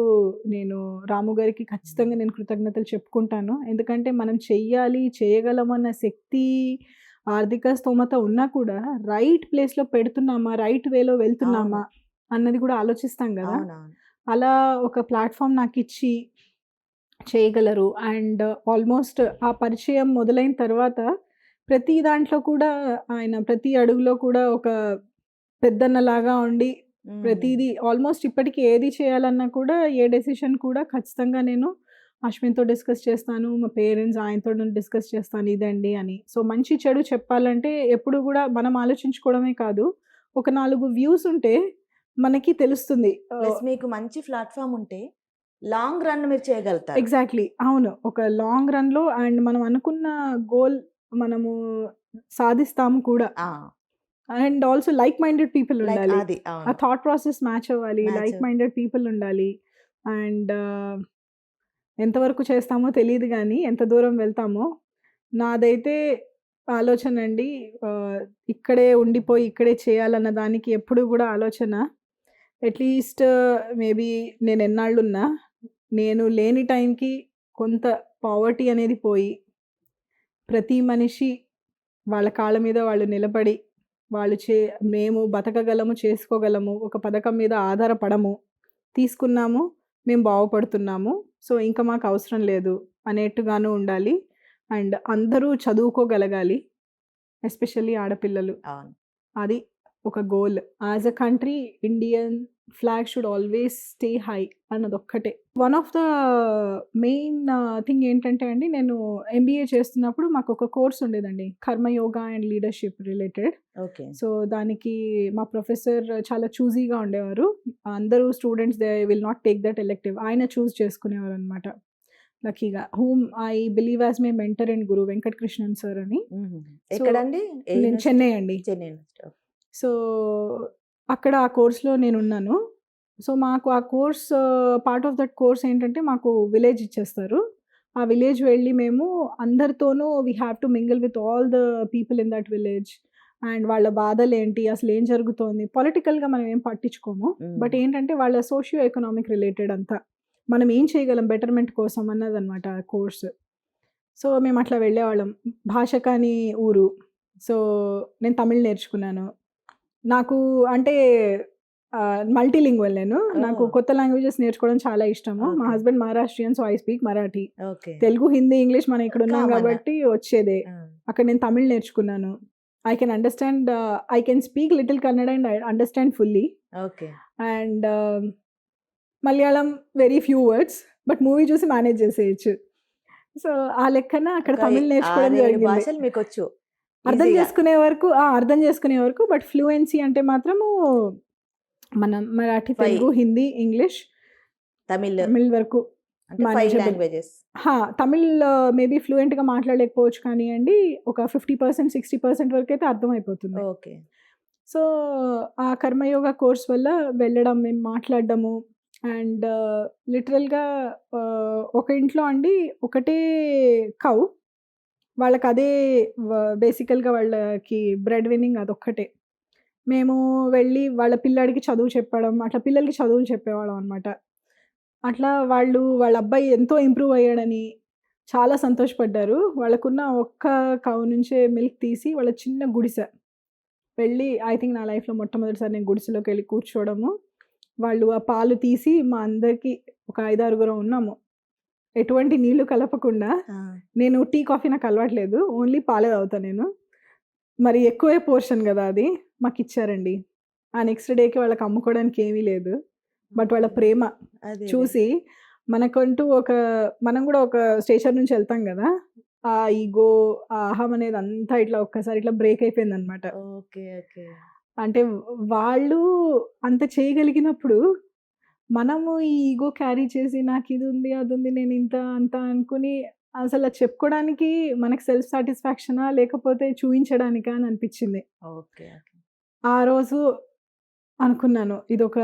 నేను రాము గారికి ఖచ్చితంగా నేను కృతజ్ఞతలు చెప్పుకుంటాను. ఎందుకంటే మనం చెయ్యాలి, చేయగలమన్న శక్తి, ఆర్థిక స్తోమత ఉన్నా కూడా రైట్ ప్లేస్‌లో పెడుతున్నామా? రైట్ వేలో అవును. వెళ్తున్నామా? అన్నది కూడా ఆలోచిస్తాం గదా! అవునవును. అలా ఒక ప్లాట్‌ఫార్మ్ నాకిచ్చి చేయగలరు. అండ్ ఆల్మోస్ట్ ఆ పరిచయం మొదలైన తర్వాత ప్రతి దాంట్లో కూడా ఆయన ప్రతి అడుగులో కూడా ఒక పెద్దన్నలాగా ఉండి హ్మ్. ప్రతీదీ ఆల్మోస్ట్ ఇప్పటికి ఏది చేయాలన్నా కూడా ఏ డెసిషన్ కూడా ఖచ్చితంగా నేను అశ్విన్‌తో డిస్కస్ చేస్తాను. మా పేరెంట్స్ ఆయనతో డిస్కస్ చేస్తాను ఇదండి అని. సో, మంచి చెడు చెప్పాలంటే ఎప్పుడు గూడా మనం ఆలోచించుకోవడమే కాదు. ఒక 4 వ్యూస్ ఉంటే మనకి తెలుస్తుంది. ప్లస్ మీకు మంచి ప్లాట్‌ఫార్మ్ ఉంటే లాంగ్ రన్ మీరు చేయగలుగుతారు. ఎగ్జాక్ట్‌లీ. అవును. ఒక లాంగ్ రన్‌లో అండ్ మనం అనుకున్న గోల్ మనము సాధిస్తాము కూడా. ఆ! And also like minded people like ఉండాలి. అది. ఆ అవును. థాట్ ప్రాసెస్ మ్యాచ్ అవ్వాలి. మ్యాచ్ లైక్ మైండెడ్ పీపుల్ ఉండాలి. అండ్ ఎంతవరకు చేస్తామో తెలీదు గానీ, ఎంత దూరం వెళ్తామో. నాదైతే ఆలోచనండి ఇక్కడే ఉండిపోయి, ఇక్కడే చేయాలన్న దానికి ఎప్పుడు గూడా ఆలోచన. అట్‌లీస్ట్ మేబీ నేనెన్నాళ్ళున్నా, నేను లేని టైంకి కొంత పావర్టీ అనేది పోయి, ప్రతి మనిషి వాళ్ళ కాళ్ళ మీద వాళ్ళు నిలబడి, వాళ్ళు మేము బతకగలము, చేసుకోగలము, ఒక పథకం మీద ఆధారపడము, తీసుకున్నాము, మేము బాగుపడుతున్నాము. సో, ఇంక మాకవసరం లేదు అనేట్టుగాను ఉండాలి. అండ్ అందరూ చదువుకోగలగాలి. ఎస్పెషల్లీ ఆడపిల్లలు. అవును. అది ఒక goal. As a country Indian flag should always stay high అన్నదొక్కటే. One of the main thing ఏంటంటే అండి, నేను ఎంబీఏ చేస్తున్నప్పుడు మాకొక కోర్స్ ఉండేదండి. Karma yoga and leadership related. Okay. So, దానికి మా ప్రొఫెసర్ చాలా చూజీగా ఉండేవారు. అందరూ students they will not take that elective. ఆయన చూజ్ చేసుకునేవారనమాట. లక్కీగా. Whom I believe as my mentor and guru Venkata Krishnan sir అని. ఎక్కడండి? ఏ నేను యూనివర్సిటీ? చెన్నై అండి. చెన్నై యూనివర్సిటీ. ఓకే. సో, అక్కడ ఆ కోర్స్‌లో నేనున్నాను. సో, మాకు ఆ course part of that course ఏంటంటే మాకు విలేజ్ ఇచ్చేస్తారు. ఆ విలేజ్ వెళ్ళి మేము అందరితోనూ we have to mingle with all the people in that village. And వాళ్ళ బాధలేంటి? అసలేం జరుగుతోంది? పొలిటికల్‌గా మనం ఏం పట్టించుకోము. బట్ ఏంటంటే వాళ్ళ సోషియో ఎకనామిక్ రిలేటెడ్ అంతా. మనం ఏం చేయగలం బెటర్‌మెంట్ కోసం అన్నదనమాట ఆ కోర్స్. సో, మేమట్లా వెళ్ళేవాళ్ళం. భాష కాని ఊరు. సో, నేను తమిళ్ నేర్చుకున్నాను. నాకు అంటే మల్టీలింగ్వల్ నేను. నాకు ఓహ్! కొత్త లాంగ్వేజెస్ నేర్చుకోవడం చాలా ఇష్టము. మా okay. Husband Maharashtrian. So, I speak Marathi. Okay. Telugu, Hindi, English మనం ఇక్కడున్నాం కామన్. గాబట్టి వచ్చేదే. ఆ! అక్కడ నేను తమిళ్ నేర్చుకున్నాను. I can understand I can speak little Kannada and I understand fully. Okay. And Malayalam very few words. But movie చూసి మేనేజ్ చేసేయొచ్చు. సో, ఆ లెక్కన అక్కడ ఒక తమిళ్ నేర్చుకోవడం 6, 7 జరిగింది. భాషలు మీకొచ్చు అర్థం ఈజీగా. అర్థం చేసుకునే వరకు. బట్ ఫ్లూయెన్సీ అంటే మాత్రము మనం మరాఠీ, 5 తెలుగు, హిందీ, ఇంగ్లీష్, తమిళ్ తమిళ్ వరకు అంటే 5 మేనేజబుల్. లాంగ్వేజెస్. తమిళ్ మేబీ ఫ్లూయెంట్‌గా మాట్లాడలేకపోవచ్చు కానియండి. ఒక 50%, 60% వరకైతే అర్థమైపోతుంది. ఓకే. సో, ఆ కర్మయోగ కోర్స్ వల్ల వెళ్ళడం, మేము మాట్లాడడము అండ్ లిటరల్‌గా ఒక ఇంట్లో అండి ఒకటే కౌ. వాళ్ళకదే బేసికల్‌గా వాళ్ళకి బ్రెడ్ విన్నింగ్ అదొక్కటే. మేము వెళ్ళి వాళ్ళ పిల్లాడికి చదువు చెప్పడం, అట్లా పిల్లలకి చదువులు చెప్పేవాళ్ళం అనమాట. అట్లా వాళ్ళ అబ్బాయి ఎంతో ఇంప్రూవ్ అయ్యాడని చాలా సంతోషపడ్డారు. వాళ్ళకున్న ఒక్క కౌ నుంచే మిల్క్ తీసి వాళ్ళ చిన్న గుడిసె వెళ్ళి ఐ థింక్ నా లైఫ్‌లో మొట్టమొదటిసారి నేను గుడిసెలోకెళ్ళి కూర్చోవడము. వాళ్ళు ఆ పాలు తీసి మా అందరికి ఒక 5, 6గురం ఉన్నాము. ఎటువంటి నీళ్లు కలపకుండా. ఆ! నేను టీ, కాఫీ నాకు అలవాటు లేదు. ఓన్లీ పాలే తాగుతా నేను. మరి ఎక్కువే పోర్షన్ గదా అది. మాకిచ్చారండి. ఆ నెక్స్ట్ డేకి వాళ్ళకి అమ్ముకోవడానికి ఏమీ లేదు. బట్ వాళ్ళ ప్రేమ అదే. చూసి మనకంటూ మనం గూడా ఒక స్టేషన్ నుంచి ఎళ్తాం గదా! ఆ ఈగో, ఆ అహం అనేది అంతా ఇట్లా ఒక్కసారి ఇట్లా బ్రేక్ అయిపోయిందనమాట. ఓకే. ఓకే. అంటే వాళ్ళు అంత చేయగలిగినప్పుడు మనము ఈ ఈగో క్యారీ చేసి నాకిదుంది, అదుంది, నేనింత, అంత అనుకుని అసలు అది చెప్పుకోవడానికి మనకు సెల్ఫ్ సాటిస్ఫాక్షనా? లేకపోతే చూయించడానికా అని అనిపిచ్చింది. ఓకే. ఓకే. ఆ రోజు అనుకున్నాను. ఇదొక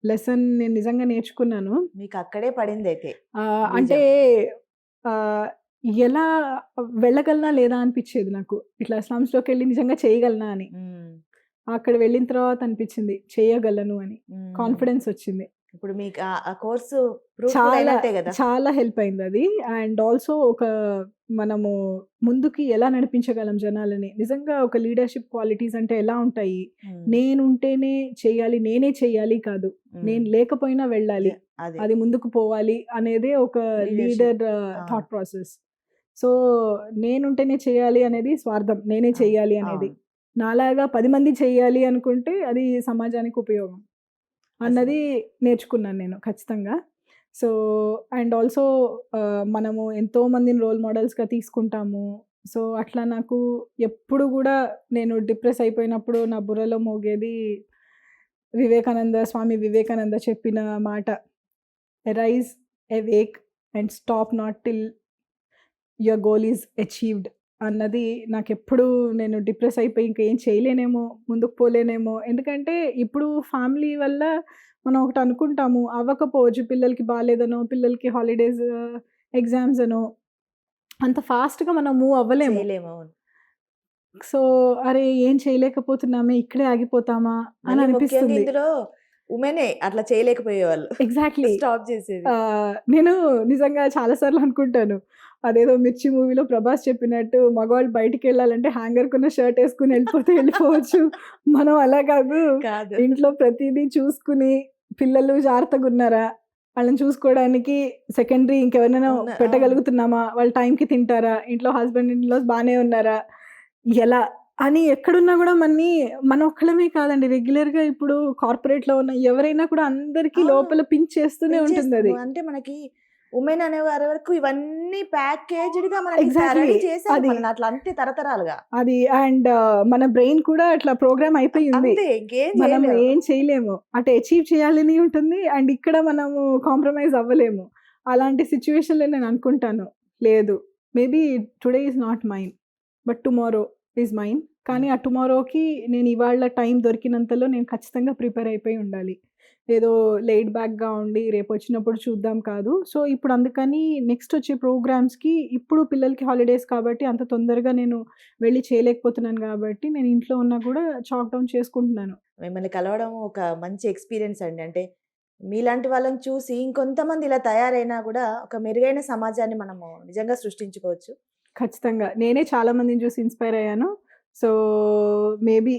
లెసన్ నేను నిజంగా నేర్చుకున్నాను. మీకక్కడే పడిందయితే అంటే బీజం. ఆహ్, ఎలా వెళ్ళగలనా లేదా అనిపిచ్చేది నాకు. ఇట్లా స్లమ్స్‌లోకెళ్ళి నిజంగా చేయగలనా అని. హ్మ్. అక్కడ వెళ్ళిన తర్వాత అనిపిచ్చింది చేయగలను అని. హ్మ్. కాన్ఫిడెన్స్ వచ్చింది. ఇప్పుడు మీకు ఆ కోర్సు ప్రూఫ్ కూడా చాలా, అయినట్టే గదా! చాలా హెల్ప్ అయిందది. అండ్ ఆల్సో మనము ముందుకి ఎలా నడిపించగలం జనాలని. నిజంగా ఒక లీడర్‌షిప్ క్వాలిటీస్ అంటే ఎలా ఉంటాయి? హ్మ్. నేనుంటేనే చేయాలి, నేనే చేయాలి కాదు. నేను హ్మ్. లేకపోయినా వెళ్ళాలి. అదే. అది ముందుకు పోవాలి అనేదే ఒక లీడర్‌షిప్. లీడర్ ఆ! Thought process. సో, నేనుంటేనే చేయాలి అనేది స్వార్థం. నేనే అవును. చెయ్యాలి అనేది. అవును. నాలాగా 10 మంది చెయ్యాలి అనుకుంటే అది సమాజానికి ఉపయోగం అసలు అన్నది నేర్చుకున్నాను నేను ఖచ్చితంగా. సో అండ్ ఆల్సో మనము ఎంతో మందిని రోల్ మోడల్స్గా తీసుకుంటాము. సో అట్లా నాకు ఎప్పుడు కూడా నేను డిప్రెస్ అయిపోయినప్పుడు నా బుర్రలో మోగేది స్వామి వివేకానంద చెప్పిన మాట, arise, awake and stop not till your goal is achieved అన్నది నాకెప్పుడు నేను డిప్రెస్ అయిపోయి ఇంకా ఏం చేయలేనేమో, ముందుకు పోలేనేమో. ఎందుకంటే ఇప్పుడు ఫ్యామిలీ వల్ల మనం ఒకటి అనుకుంటాము, అవ్వకపోవచ్చు. పిల్లలకి బాగాలేదనో, పిల్లలకి హాలిడేస్, ఎగ్జామ్స్ అనో అంత ఫాస్ట్గా మనం మూవ్ అవ్వలేము. చేయలేము. అవును. సో అరే ఏం చేయలేకపోతున్నామే, ఇక్కడే ఆగిపోతామా అని మళ్ళీ ముఖ్యంగా అనిపిస్తుంది. ఇందులో ఉమెనే అట్లా చేయలేకపోయేవాళ్ళు. ఎగ్జాక్ట్లీ. స్టాప్ చేసేది. నేను నిజంగా చాలా సార్లు అనుకుంటాను, అదేదో 'మిర్చి' మూవీలో ప్రభాస్ చెప్పినట్టు మగవాళ్ళు బయటికెళ్ళాలంటే హ్యాంగర్‌కున్న షర్ట్ ఏసుకొని వెళ్ళిపోవచ్చు. మనం అలా కాదు. కాదు. ఇంట్లో ప్రతీదీ చూసుకుని, పిల్లలు జాగ్రత్తగున్నారా? వాళ్ళని చూసుకోవడానికి సెకండరీ ఇంకెవరినైనా అవును. పెట్టగలుగుతున్నామా? వాళ్ళు టైంకి తింటారా? ఇంట్లో హస్బెండ్, ఇన్‌లాస్ బానే ఉన్నారా? ఎలా? అని ఎక్కడున్నా గూడా మన ఒక్కళ్ళమే కాదండి. రెగ్యులర్‌గా ఇప్పుడు కార్పొరేట్‌లో ఉన్న ఎవరైనా కూడా అందరికీ అవును. లోపల పించ్ చేస్తూనే ఉంటుందది. అంటే మనకి ఉమెన్ అనేవారి వరకు ఇవన్నీ ప్యాకేజ్డ్‌గా మనకి ఎగ్జాక్ట్‌లీ. రెడీ చేశారు అది మనల్ని అట్లా అంతే తరతరాలుగా. అది అండ్ మన బ్రెయిన్ కూడా అట్లా ప్రోగ్రామ్ అయిపోయి ఉంది. అంతే ఇంకేం మనం చేయలేము. ఏం చేయలేము. అటు అచీవ్ చేయాలని ఉంటుంది. అండ్ ఇక్కడ మనము కాంప్రమైజ్ అవ్వలేము. అలాంటి సిట్యుయేషన్‌లో నేను అనుకుంటాను, లేదు, maybe today is not mine, but tomorrow is mine. కానీ ఆ టుమారోకి నేను ఇవాళ టైం దొరికినంతలో నేను ఖచ్చితంగా ప్రిపేర్ అయిపోయి ఉండాలి. ఏదో లేయిడ్ బ్యాక్‌గా ఉండి రేపొచ్చినప్పుడు చూద్దాం కాదు. సో ఇప్పుడు అందుకని నెక్స్ట్ వచ్చే ప్రోగ్రామ్స్‌కి ఇప్పుడు పిల్లలకి హాలిడేస్ కాబట్టి అంత తొందరగా నేను వెళ్ళి చేయలేకపోతున్నాను కాబట్టి నేను ఇంట్లో ఉన్నా కూడా చాక్ డౌన్ చేసుకుంటున్నాను. మిమ్మల్ని కలవడం ఒక మంచి ఎక్స్‌పీరియన్స్ అండి. అంటే మీలాంటి వాళ్ళని చూసి ఇంకొంతమంది ఇలా తయారైనా గూడా ఒక మెరుగైన సమాజాన్ని మనము నిజంగా సృష్టించుకోవచ్చు. ఖచ్చితంగా. నేనే చాలా మందిని చూసి ఇన్‌స్పైర్ అయ్యాను. సో మేబీ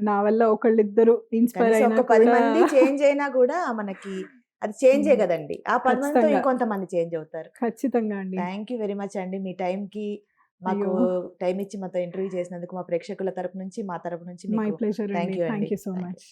నా వల్ల ఒకళ్ళిద్దరు ఇన్‌స్పైర్ కనీసం అయినా ఒక 10 కూడా మంది చేంజ్ అయినా గూడా మనకి అది చేంజే హ్మ్. గదండీ. ఆ 10 మందితో ఖచ్చితంగా. ఇంకొంతమంది చేంజ్ అవుతారు. ఖచ్చితంగా అండి. థ్యాంక్ యూ వెరీ మచ్ అండి. మీ టైంకి మాకు అయ్యో! టైమ్ ఇచ్చి మాతో ఇంటర్వ్యూ చేసినందుకు మా ప్రేక్షకుల తరపు నుంచి, మా తరపు నుంచి మై మీకు ప్లెజర్ అండి. థ్యాంక్ యూ అండి. Thank you so thank you. Much.